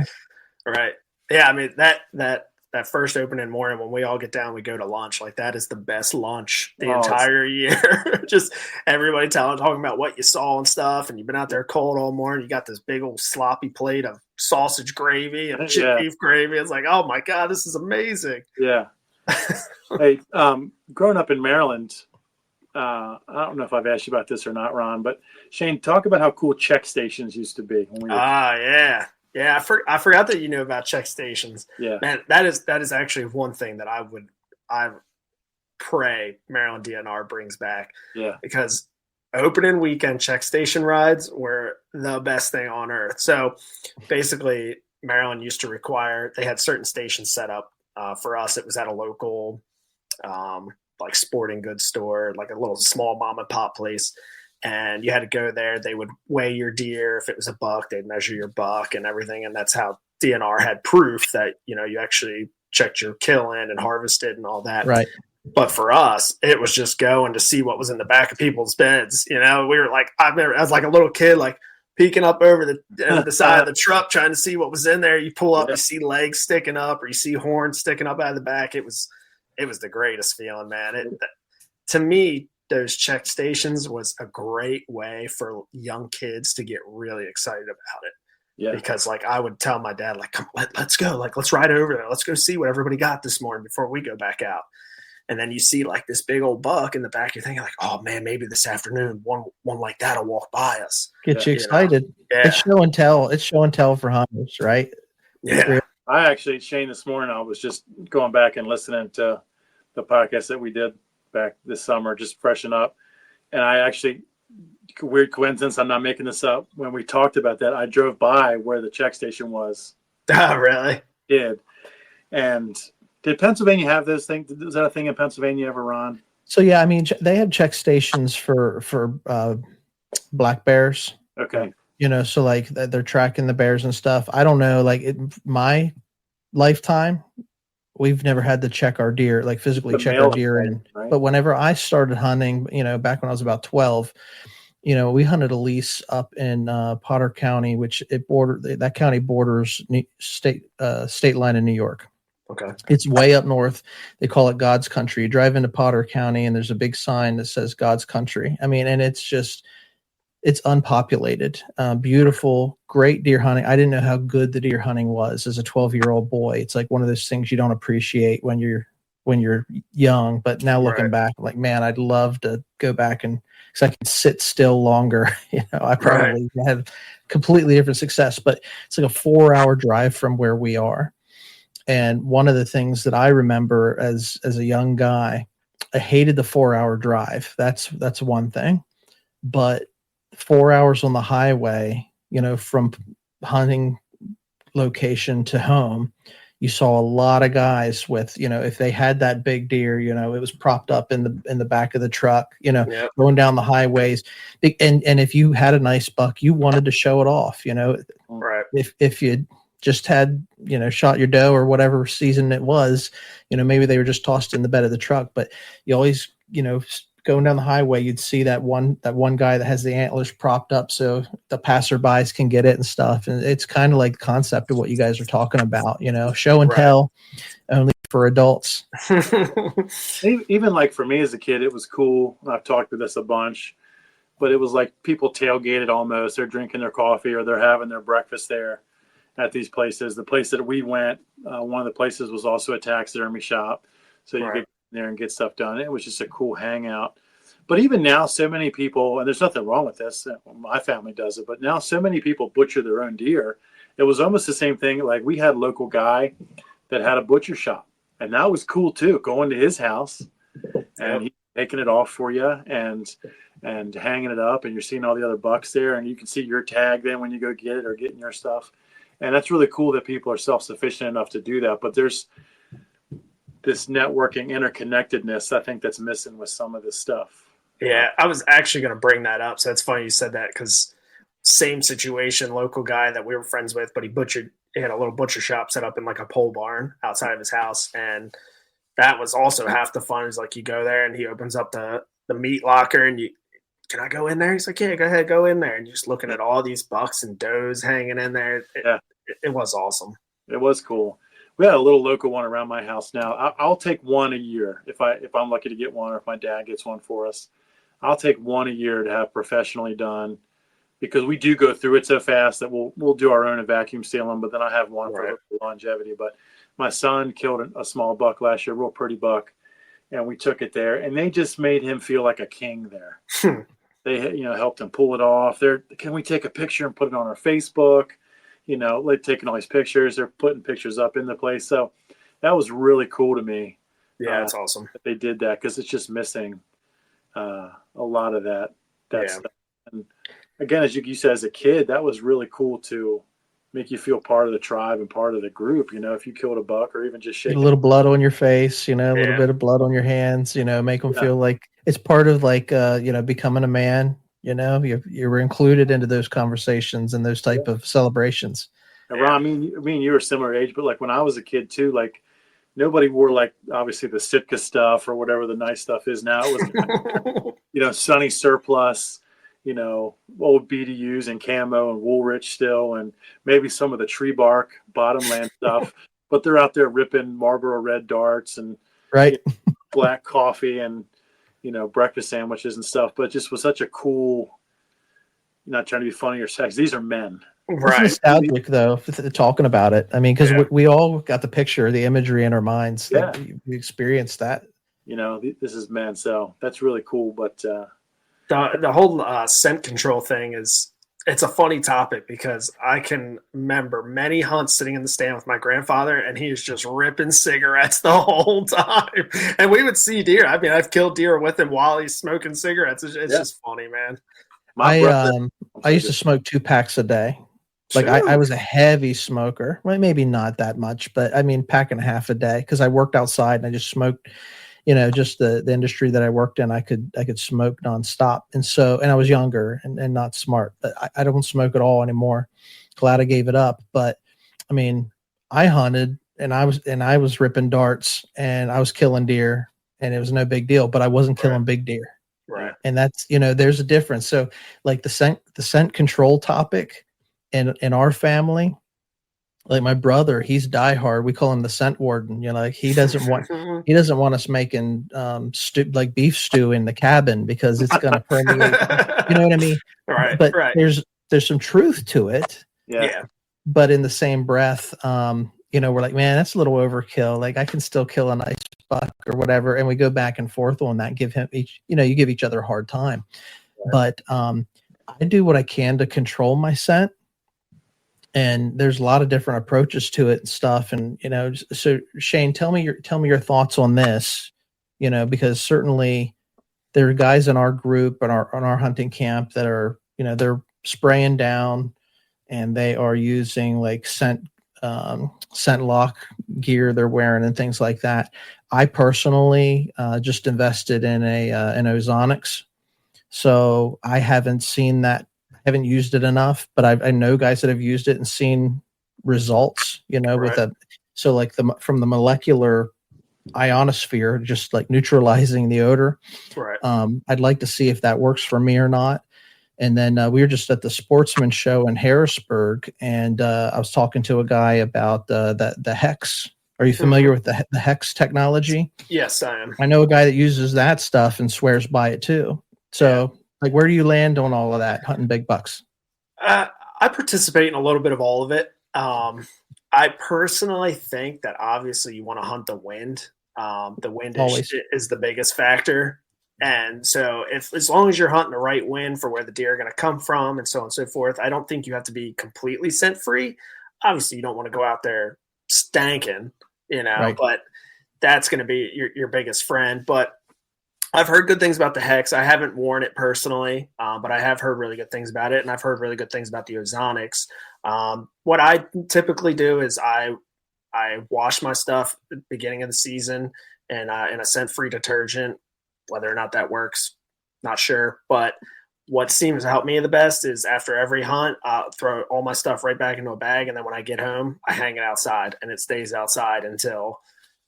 Right. Yeah. I mean, that first opening morning when we all get down, we go to lunch. Like that is the best lunch the entire year. Just everybody talking about what you saw and stuff. And you've been out there cold all morning. You got this big old sloppy plate of sausage gravy and chip beef gravy. It's like, oh my God, this is amazing. Yeah. Hey, growing up in Maryland, I don't know if I've asked you about this or not, Ron, but Shane, talk about how cool check stations used to be. Yeah. Yeah, I forgot that you know about check stations. Yeah, man, that is actually one thing that I pray Maryland DNR brings back. Yeah, because opening weekend check station rides were the best thing on earth. So basically, Maryland used to require they had certain stations set up. For us, it was at a local like sporting goods store, like a little small mom and pop place. And you had to go there. They would weigh your deer. If it was a buck, they'd measure your buck and everything. And that's how DNR had proof that, you actually checked your kill in and harvested and all that. Right. But for us, it was just going to see what was in the back of people's beds. We were like, I was like a little kid, like peeking up over the side of the truck, trying to see what was in there. You pull up, you see legs sticking up or you see horns sticking up out of the back. It was the greatest feeling, man. To me, those check stations was a great way for young kids to get really excited about it. Yeah. Because like I would tell my dad, like, come, let's go, like, let's ride over there. Let's go see what everybody got this morning before we go back out. And then you see like this big old buck in the back. You're thinking like, oh man, maybe this afternoon one like that will walk by us. Get you excited. Yeah. It's show and tell. It's show and tell for hunters, right? Yeah. I actually, Shane, this morning I was just going back and listening to the podcast that we did back this summer, just freshen up. And I actually, weird coincidence, I'm not making this up. When we talked about that, I drove by where the check station was. Oh, really? Did. And did Pennsylvania have those things? Is that a thing in Pennsylvania ever, Ron? So, yeah, I mean, they have check stations for black bears. Okay. So like they're tracking the bears and stuff. I don't know, like in my lifetime, we've never had to check our deer, like physically check our deer. Right? But whenever I started hunting, back when I was about 12, we hunted a lease up in Potter County, which that county borders state line in New York. Okay. It's way up north. They call it God's country. You drive into Potter County and there's a big sign that says God's country. I mean, and it's unpopulated, beautiful, great deer hunting. I didn't know how good the deer hunting was as a 12-year-old boy. It's like one of those things you don't appreciate when you're young, but now looking back, like, man, I'd love to go back because I can sit still longer. I probably had completely different success, but it's like a 4-hour drive from where we are. And one of the things that I remember as a young guy, I hated the 4-hour drive. That's one thing, but 4 hours on the highway, from hunting location to home, you saw a lot of guys with, if they had that big deer, it was propped up in the back of the truck, going down the highways. And if you had a nice buck, you wanted to show it off, Right. If you just had, shot your doe or whatever season it was, maybe they were just tossed in the bed of the truck, but you always, going down the highway, you'd see that one guy that has the antlers propped up so the passerbys can get it and stuff. And it's kind of like the concept of what you guys are talking about, show and tell, only for adults. Even like for me as a kid, it was cool. I've talked about this a bunch, but it was like people tailgated almost. They're drinking their coffee or they're having their breakfast there at these places. The place that we went, one of the places was also a taxidermy shop. So you could there and get stuff done. It was just a cool hangout. But even now, so many people, and there's nothing wrong with this, my family does it, but now so many people butcher their own deer. It was almost the same thing. Like we had a local guy that had a butcher shop, and that was cool too, going to his house and he's taking it off for you and hanging it up, and you're seeing all the other bucks there, and you can see your tag then when you go get it or getting your stuff. And that's really cool that people are self-sufficient enough to do that. But there's this networking interconnectedness, I think, that's missing with some of this stuff. Yeah, I was actually going to bring that up. So it's funny you said that, because same situation, local guy that we were friends with, but he had a little butcher shop set up in like a pole barn outside of his house. And that was also half the fun, is like you go there and he opens up the meat locker and can I go in there? He's like, yeah, go ahead, go in there. And you're just looking at all these bucks and does hanging in there. It was awesome. It was cool. We had a little local one around my house now. I'll take one a year if I'm lucky to get one, or if my dad gets one for us. I'll take one a year to have professionally done, because we do go through it so fast that we'll do our own and vacuum seal them, but then I have one for longevity. But my son killed a small buck last year, a real pretty buck, and we took it there, and they just made him feel like a king there. They helped him pull it off. Can we take a picture and put it on our Facebook? They're taking all these pictures. They're putting pictures up in the place. So that was really cool to me. Yeah, that's awesome that they did that, because it's just missing a lot of that stuff. And again, as you said, as a kid, that was really cool to make you feel part of the tribe and part of the group. If you killed a buck, or even just shaking a little blood on your face, a little bit of blood on your hands, make them feel like it's part of becoming a man. You were included into those conversations and those type of celebrations. And Ron, me and you were similar age, but like when I was a kid too, like nobody wore like obviously the Sitka stuff or whatever the nice stuff is now. It was Sunny Surplus, old BDUs and camo and Woolrich still, and maybe some of the tree bark bottomland stuff. But they're out there ripping Marlboro Red darts and black coffee and breakfast sandwiches and stuff. But it just was such a cool, not trying to be funny or sexy. These are men. Right. It's nostalgic though, talking about it. I mean, because we all got the picture, the imagery in our minds. Like we experienced that. This is men. So that's really cool. But the whole scent control thing it's a funny topic, because I can remember many hunts sitting in the stand with my grandfather, and he was just ripping cigarettes the whole time. And we would see deer. I mean, I've killed deer with him while he's smoking cigarettes. It's just funny, man. I used to smoke 2 packs a day. Like I was a heavy smoker. Well, maybe not that much, but I mean, pack and a half a day, because I worked outside and I just smoked. Just the industry that I worked in, I could smoke nonstop. And I was younger and not smart, but I don't smoke at all anymore. Glad I gave it up. But I mean, I hunted and I was ripping darts and I was killing deer, and it was no big deal, but I wasn't killing big deer. Right. And that's, there's a difference. So like the scent control topic in our family, like my brother, he's diehard. We call him the scent warden. Like he doesn't want us making beef stew in the cabin, because it's going to permeate. You know what I mean? Right. But there's some truth to it. Yeah. But in the same breath, we're like, man, that's a little overkill. Like I can still kill a nice buck or whatever, and we go back and forth on that. Give him you give each other a hard time. Right. But I do what I can to control my scent. And there's a lot of different approaches to it and stuff. And, so Shane, tell me your thoughts on this, because certainly there are guys in our group and on our hunting camp that are, they're spraying down and they are using like scent lock gear they're wearing and things like that. I personally just invested in an ozonics. So I haven't seen that. Haven't used it enough, but I know guys that have used it and seen results, with from the molecular ionosphere, just like neutralizing the odor. Right. I'd like to see if that works for me or not. And then we were just at the Sportsman show in Harrisburg, and I was talking to a guy about the Hex. Are you familiar with the Hex technology? Yes, I am. I know a guy that uses that stuff and swears by it too. So. Like, where do you land on all of that, hunting big bucks? I participate in a little bit of all of it. I personally think that obviously you want to hunt the wind. The wind is the biggest factor. And so as long as you're hunting the right wind for where the deer are going to come from and so on and so forth, I don't think you have to be completely scent free. Obviously you don't want to go out there stanking, Right. but that's going to be your biggest friend. But I've heard good things about the Hex. I haven't worn it personally, but I have heard really good things about it. And I've heard really good things about the Ozonics. What I typically do is I wash my stuff at the beginning of the season in a scent-free detergent. Whether or not that works, not sure. But what seems to help me the best is after every hunt, I'll throw all my stuff right back into a bag, and then when I get home, I hang it outside, and it stays outside until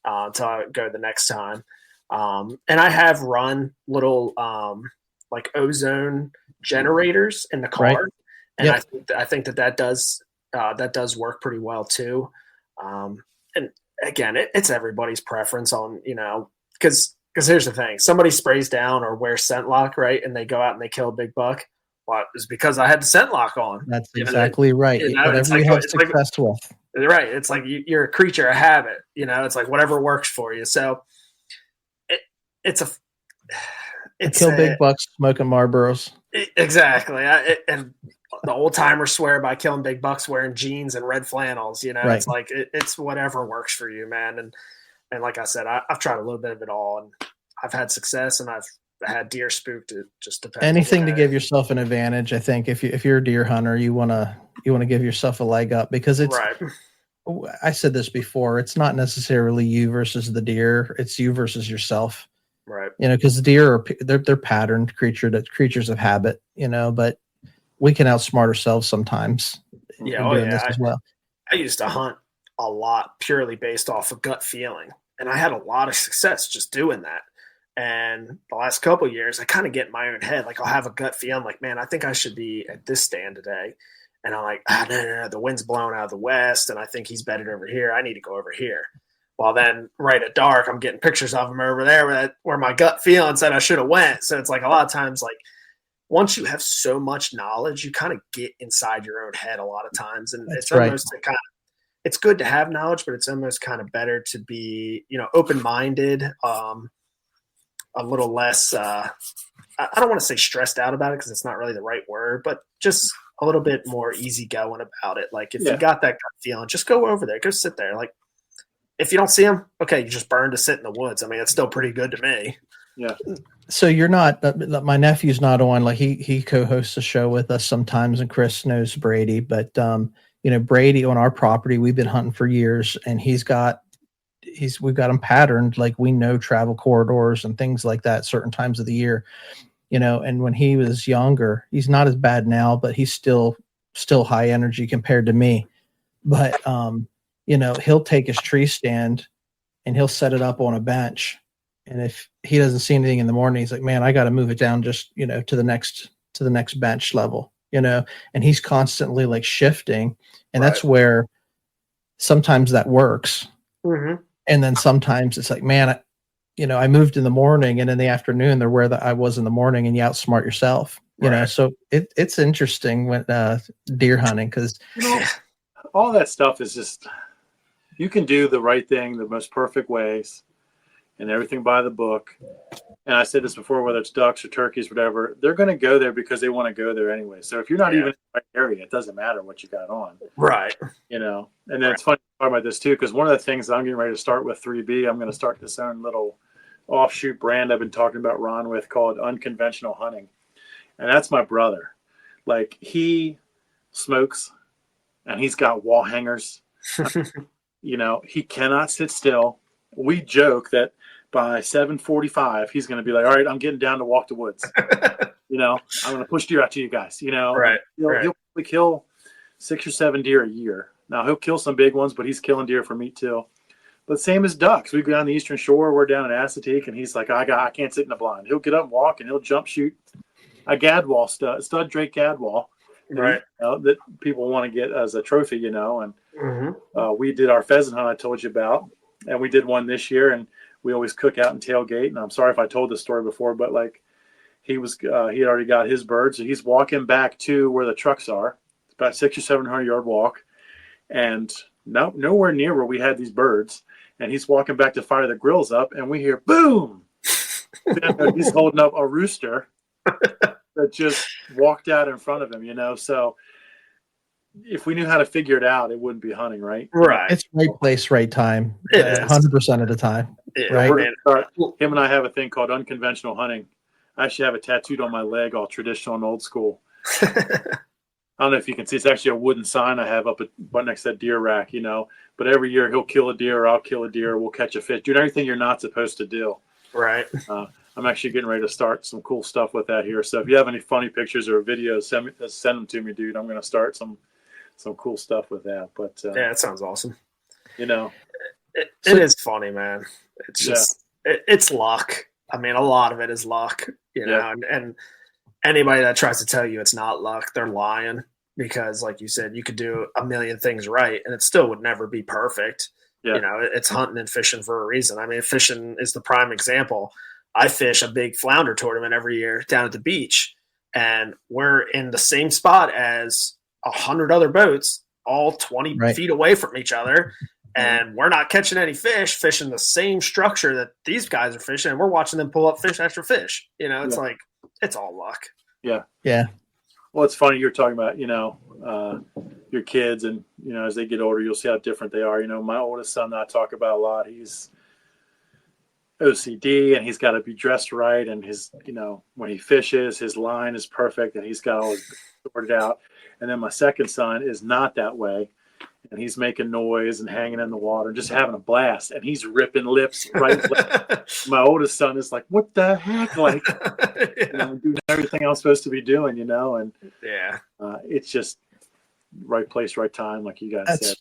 I go the next time. And I have run little like ozone generators in the car, Right. and Yep. I think that does work pretty well too. And again, it's everybody's preference on because here's the thing: somebody sprays down or wears scent lock, right, and they go out and they kill a big buck. Well, it's because I had the scent lock on. That's exactly right. Whatever you have success with. Right. It's like you're a creature of habit. It's like whatever works for you. So it's Kill big bucks smoking Marlboros. Exactly. And the old timers swear by killing big bucks wearing jeans and red flannels. Right. It's like it's whatever works for you, man. And like I said, I've tried a little bit of it all, and I've had success, and I've had deer spooked. It just depends. Anything to give yourself an advantage. I think if you're a deer hunter, you want to give yourself a leg up, because it's right. I said this before. It's not necessarily you versus the deer. It's you versus yourself. Right. Because the deer they're patterned creatures of habit. But we can outsmart ourselves sometimes. Yeah. Doing this as well. I used to hunt a lot purely based off of gut feeling, and I had a lot of success just doing that. And the last couple of years, I kind of get in my own head. Like I'll have a gut feeling like, man, I think I should be at this stand today. And I'm like, no, the wind's blowing out of the west, and I think he's bedded over here. I need to go over here. Well, then right at dark, I'm getting pictures of him over there where my gut feeling said I should have went. So it's like a lot of times, like once you have so much knowledge, you kind of get inside your own head a lot of times. And it's almost it's good to have knowledge, but it's almost kind of better to be, open-minded, a little less, I don't want to say stressed out about it because it's not really the right word, but just a little bit more easygoing about it. Like if you got that gut feeling, just go over there, go sit there. Like if you don't see them, okay, you just burn to sit in the woods. I mean, it's still pretty good to me. Yeah. So you're not, my nephew's not on, like he co-hosts a show with us sometimes, and Chris knows Brady, but Brady on our property, we've been hunting for years, and we've got them patterned. Like we know travel corridors and things like that certain times of the year, and when he was younger, he's not as bad now, but he's still high energy compared to me. But, he'll take his tree stand and he'll set it up on a bench. And if he doesn't see anything in the morning, he's like, man, I got to move it down just, to the next bench level, and he's constantly like shifting. And that's where sometimes that works. Mm-hmm. And then sometimes it's like, man, I moved in the morning, and in the afternoon they're where I was in the morning, and you outsmart yourself, so it's interesting when deer hunting, because all that stuff is just, you can do the right thing the most perfect ways and everything by the book. And I said this before, whether it's ducks or turkeys, whatever, they're going to go there because they want to go there anyway. So if you're not even in the right area, it doesn't matter what you got on. Right. And then it's funny to talk about this too, because one of the things I'm getting ready to start with 3B, I'm going to start this own little offshoot brand I've been talking about Ron with, called Unconventional Hunting. And that's my brother. Like he smokes and he's got wall hangers. He cannot sit still. We joke that by 7:45, he's going to be like, all right, I'm getting down to walk the woods. I'm going to push deer out to you guys, Right. He'll probably kill 6 or 7 deer a year. Now he'll kill some big ones, but he's killing deer for meat too. But same as ducks. We go down the Eastern Shore. We're down in Assateague, and he's like, I can't sit in the blind. He'll get up and walk, and he'll jump shoot a gadwall stud Drake gadwall. Right. That people want to get as a trophy, and mm-hmm. We did our pheasant hunt I told you about, and we did one this year, and we always cook out and tailgate. And I'm sorry if I told this story before, but like he had already got his bird, so he's walking back to where the trucks are. It's about 600 or 700 yard walk, and nowhere near where we had these birds. And he's walking back to fire the grills up, and we hear boom. He's holding up a rooster that just walked out in front of him. So if we knew how to figure it out, it wouldn't be hunting, right? Right. It's right place, right time. It is 100% of the time. Yeah, right. We're gonna start, him and I have a thing called unconventional hunting. I actually have it tattooed on my leg, all traditional and old school. I don't know if you can see. It's actually a wooden sign I have up next to that deer rack, But every year he'll kill a deer, or I'll kill a deer, we'll catch a fish, doing everything you're not supposed to do. Right. I'm actually getting ready to start some cool stuff with that here. So if you have any funny pictures or videos, send them to me, dude. I'm going to start some cool stuff with that. But yeah, it sounds awesome. It is funny, man. It's just it's luck. I mean, a lot of it is luck, and anybody that tries to tell you it's not luck, they're lying, because like you said, you could do a million things right and it still would never be perfect. Yeah. It's hunting and fishing for a reason. I mean, fishing is the prime example. I fish a big flounder tournament every year down at the beach, and we're in the same spot as 100 other boats, all 20 feet away from each other. And we're not catching any fish, fishing the same structure that these guys are fishing. And we're watching them pull up fish after fish. It's like, it's all luck. Yeah. Yeah. Well, it's funny you're talking about, your kids, and, as they get older, you'll see how different they are. My oldest son that I talk about a lot, he's OCD and he's got to be dressed right. And his, when he fishes, his line is perfect and he's got all his sorted out. And then my second son is not that way. And he's making noise and hanging in the water, just having a blast. And he's ripping lips right. My oldest son is like, "What the heck?" Like, doing everything I'm supposed to be doing, And it's just right place, right time, like you guys said.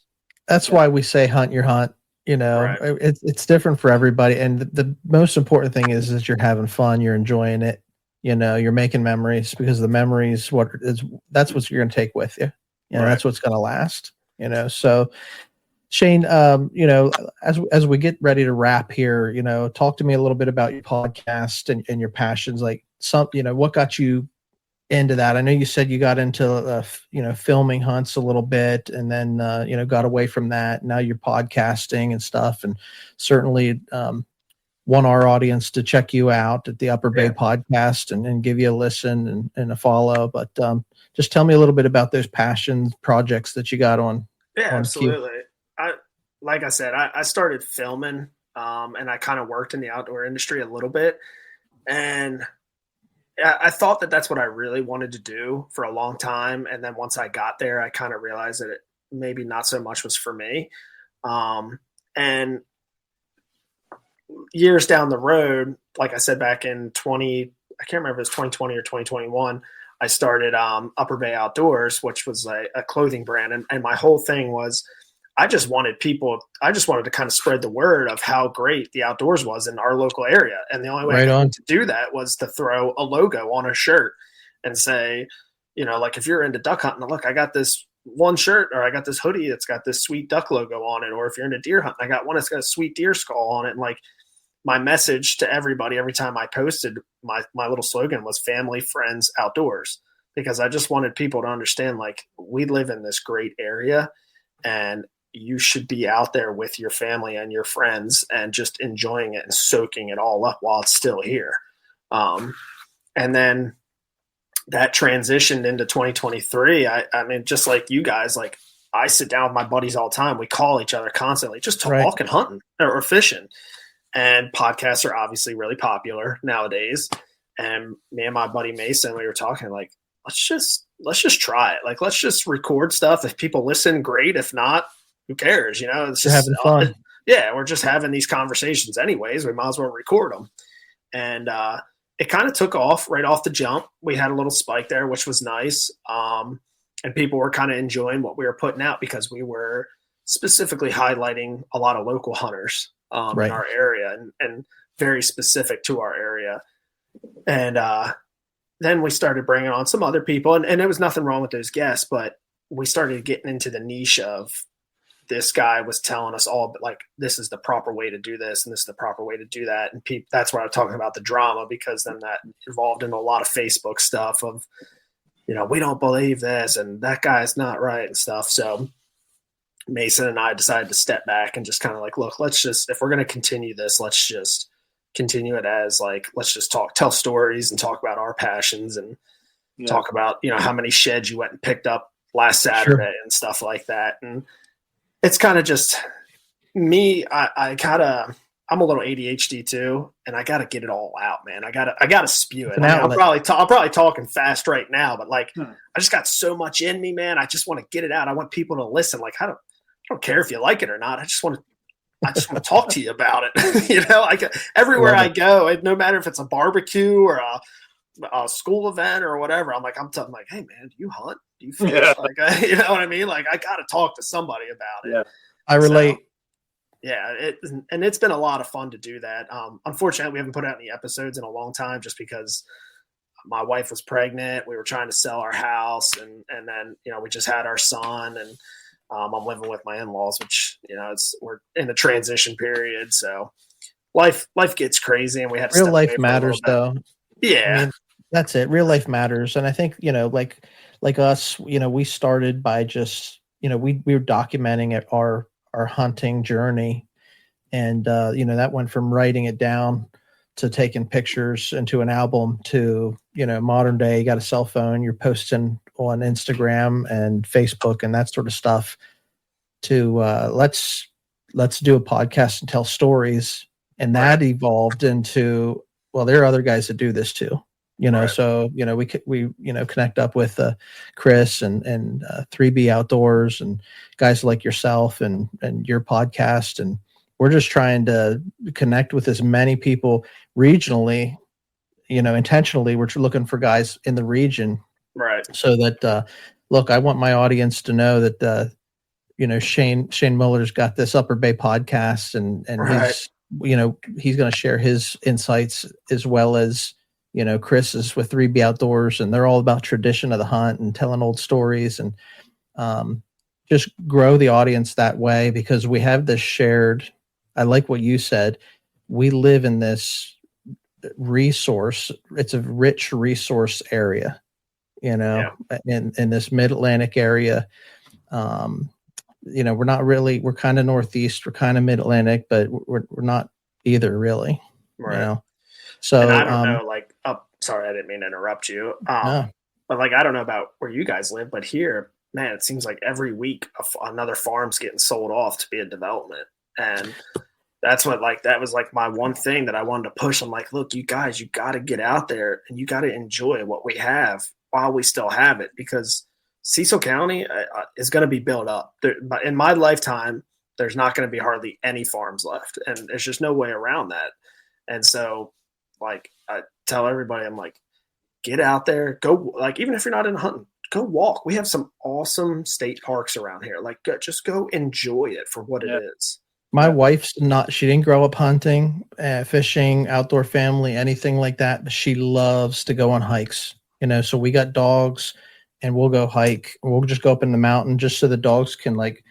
That's why we say hunt your hunt. Right. It's different for everybody, and the most important thing is you're having fun, you're enjoying it. You're making memories, because the memories that's what you're going to take with you. That's what's going to last. So Shane, as we get ready to wrap here, talk to me a little bit about your podcast and your passions, like what got you into that? I know you said you got into, filming hunts a little bit, and then, got away from that. Now you're podcasting and stuff, and certainly, want our audience to check you out at the Upper Bay Podcast and give you a listen and a follow. But just tell me a little bit about those passion projects that you got on. Yeah, absolutely. Like I said, I started filming, and I kind of worked in the outdoor industry a little bit. And I thought that that's what I really wanted to do for a long time. And then once I got there, I kind of realized that it maybe not so much was for me. And years down the road, like I said, back in I can't remember if it was 2020 or 2021, I started Upper Bay Outdoors, which was a clothing brand. And my whole thing was, I just wanted to kind of spread the word of how great the outdoors was in our local area. And the only way to do that was to throw a logo on a shirt and say, like, if you're into duck hunting, look, I got this one shirt, or I got this hoodie that's got this sweet duck logo on it. Or if you're into deer hunting, I got one that's got a sweet deer skull on it. And like, my message to everybody every time I posted, my little slogan was family, friends, outdoors, because I just wanted people to understand, like, we live in this great area and you should be out there with your family and your friends and just enjoying it and soaking it all up while it's still here. And then that transitioned into 2023. I mean, just like you guys, like, I sit down with my buddies all the time. We call each other constantly, just talking hunting or fishing. And podcasts are obviously really popular nowadays. And me and my buddy Mason, we were talking, like, let's just try it. Like, let's just record stuff. If people listen, great. If not, who cares? It's just having fun. Yeah, we're just having these conversations anyways. We might as well record them. And it kind of took off right off the jump. We had a little spike there, which was nice. And people were kind of enjoying what we were putting out, because we were specifically highlighting a lot of local hunters in our area, and very specific to our area. And then we started bringing on some other people, and there was nothing wrong with those guests, but we started getting into the niche of, this guy was telling us all, like, this is the proper way to do this, and this is the proper way to do that. And that's where I'm talking about the drama, because then that involved in a lot of Facebook stuff of, we don't believe this, and that guy's not right and stuff. So Mason and I decided to step back and just kind of like, look, let's just, if we're going to continue this, let's just continue it as like, let's just tell stories and talk about our passions and talk about, how many sheds you went and picked up last Saturday and stuff like that. And it's kind of just me. I'm a little ADHD too, and I got to get it all out, man. I gotta spew it. I'm probably talking fast right now, but like, I just got so much in me, man. I just want to get it out. I want people to listen. Like, I don't care if you like it or not. I just want to talk to you about it. Like everywhere I go, no matter if it's a barbecue or a school event or whatever, I'm like, hey man, do you hunt? Do you fish? Yeah. Like, you know what I mean? Like, I got to talk to somebody about it. Yeah. I relate. So, yeah, it's been a lot of fun to do that. Unfortunately, we haven't put out any episodes in a long time just because my wife was pregnant. We were trying to sell our house, and then we just had our son, and I'm living with my in-laws, which we're in a transition period, so life gets crazy, and we had to real step life away matters though. Yeah, I mean, that's it. Real life matters, and I think like us, we started by just we were documenting our hunting journey, and that went from writing it down to taking pictures into an album to modern day. You got a cell phone, you're posting on Instagram and Facebook and that sort of stuff, to let's do a podcast and tell stories. And that evolved into, well, there are other guys that do this too, so we connect up with Chris and 3B Outdoors and guys like yourself and your podcast, and we're just trying to connect with as many people regionally. Intentionally, we're looking for guys in the region, right? So that look, I want my audience to know that Shane Mueller's got this Upper Bay podcast, and he's he's going to share his insights, as well as Chris is with 3B Outdoors, and they're all about tradition of the hunt and telling old stories, and just grow the audience that way, because we have this shared, I like what you said, we live in this resource. It's a rich resource area, in this mid-Atlantic area. We're kind of Northeast, we're kind of mid-Atlantic, but we're not either really, right. So and I don't know, like, sorry, I didn't mean to interrupt you. No. But like, I don't know about where you guys live, but here, man, it seems like every week another farm's getting sold off to be in development. And that's that was like my one thing that I wanted to push. I'm like, look, you guys, you got to get out there and you got to enjoy what we have while we still have it, because Cecil County is going to be built up. In my lifetime, there's not going to be hardly any farms left, and there's just no way around that. And so, like, I tell everybody, I'm like, get out there, go, like, even if you're not in hunting, go walk. We have some awesome state parks around here. Like, just go enjoy it for what it is. My wife's she didn't grow up hunting, fishing, outdoor family, anything like that, but she loves to go on hikes, so we got dogs, and we'll go hike. We'll just go up in the mountain just so the dogs can like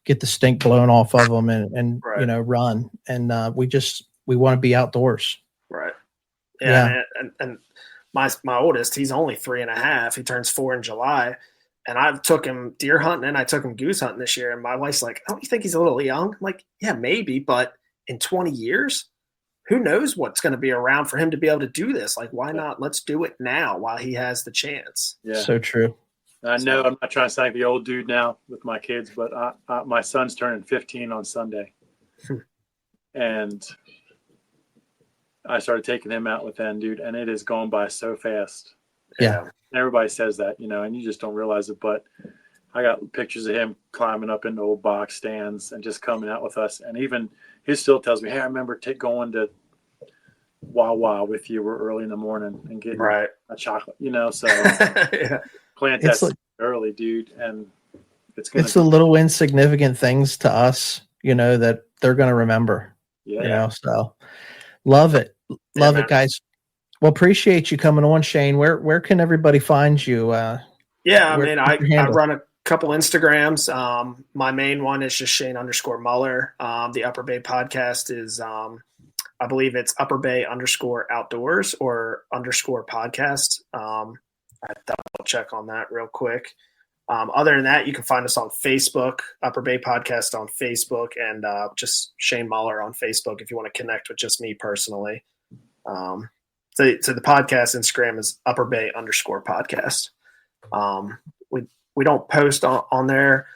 get the stink blown off of them and run. And we want to be outdoors. Right. Yeah. And my oldest, he's only 3.5. He turns 4 in July. And I've took him deer hunting and I took him goose hunting this year. And my wife's like, don't you think he's a little young? I'm like, yeah, maybe. But in 20 years, who knows what's going to be around for him to be able to do this? Like, why not? Let's do it now while he has the chance. Yeah. So true. I know I'm not trying to sound like the old dude now with my kids, but my son's turning 15 on Sunday. And I started taking him out with them, dude, and it is going by so fast. Yeah. And everybody says that, and you just don't realize it. But I got pictures of him climbing up into old box stands and just coming out with us. And even he still tells me, hey, I remember going to Wawa with you early in the morning and getting a chocolate, so plant that early, dude. And it's the little insignificant things to us, that they're going to remember, so love it. Love it, guys. Well, appreciate you coming on, Shane. Where can everybody find you? I run a couple Instagrams. My main one is just Shane_Mueller. The Upper Bay podcast is, I believe it's Upper Bay _outdoors or _podcast. I double check on that real quick. Other than that, you can find us on Facebook, Upper Bay Podcast on Facebook, and just Shane Mueller on Facebook if you want to connect with just me personally. So the podcast Instagram is Upper Bay _podcast. We don't post on there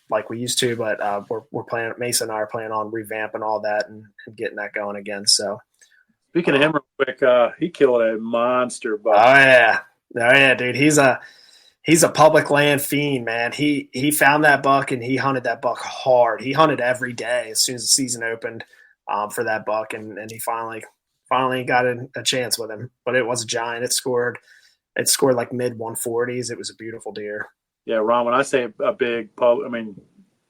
like we used to, but we're planning. Mason and I are planning on revamping all that and getting that going again. So speaking of him, real quick, he killed a monster buck. Oh yeah, dude. He's a public land fiend, man. He found that buck and he hunted that buck hard. He hunted every day as soon as the season opened for that buck, and he finally got a chance with him. But it was a giant. It scored like mid 140s. It was a beautiful deer. Yeah, Ron, when I say a big pub, I mean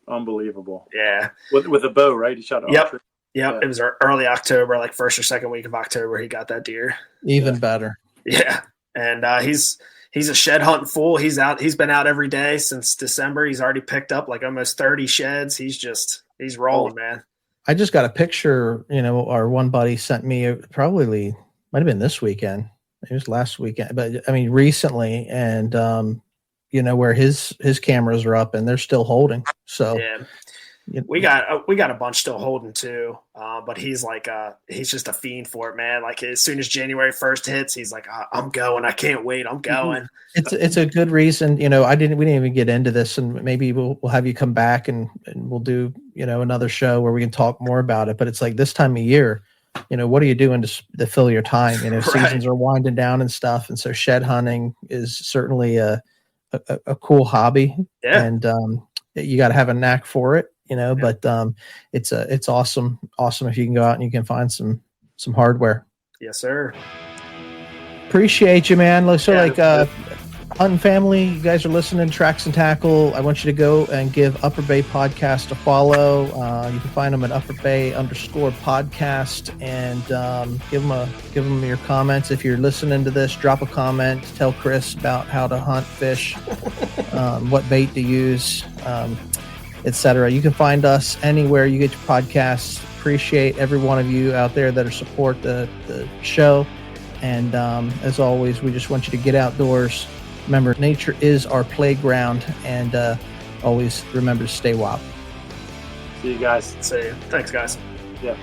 unbelievable. Yeah. With a bow, right? He shot an archery. Yep. It was early October, like first or second week of October, he got that deer. Even better. Yeah. And he's a shed hunting fool. He's been out every day since December. He's already picked up like almost 30 sheds. He's rolling, man. I just got a picture, our one buddy sent me, probably might have been this weekend. It was last weekend, but I mean, recently. And, where his cameras are up and they're still holding. So yeah. We got a bunch still holding too, but he's just a fiend for it, man. Like as soon as January 1st hits, he's like, I'm going. I can't wait. I'm going. It's a good reason. We didn't even get into this, and maybe we'll have you come back and we'll do another show where we can talk more about it. But it's like this time of year, what are you doing to fill your time? Seasons are winding down and stuff, and so shed hunting is certainly a cool hobby. Yeah. And you got to have a knack for it. But it's awesome if you can go out and you can find some hardware. Yes, sir. Appreciate you, man. Hunting family, you guys are listening to Tracks and Tackle. I want you to go and give Upper Bay Podcast a follow. You can find them at Upper Bay _podcast, and give them your comments. If you're listening to this, drop a comment. Tell Chris about how to hunt fish, what bait to use, etc. You can find us anywhere you get your podcasts. Appreciate every one of you out there that support the show. And as always, we just want you to get outdoors. Remember, nature is our playground, and always remember to stay wild. See you guys. See you. Thanks, guys. Yeah.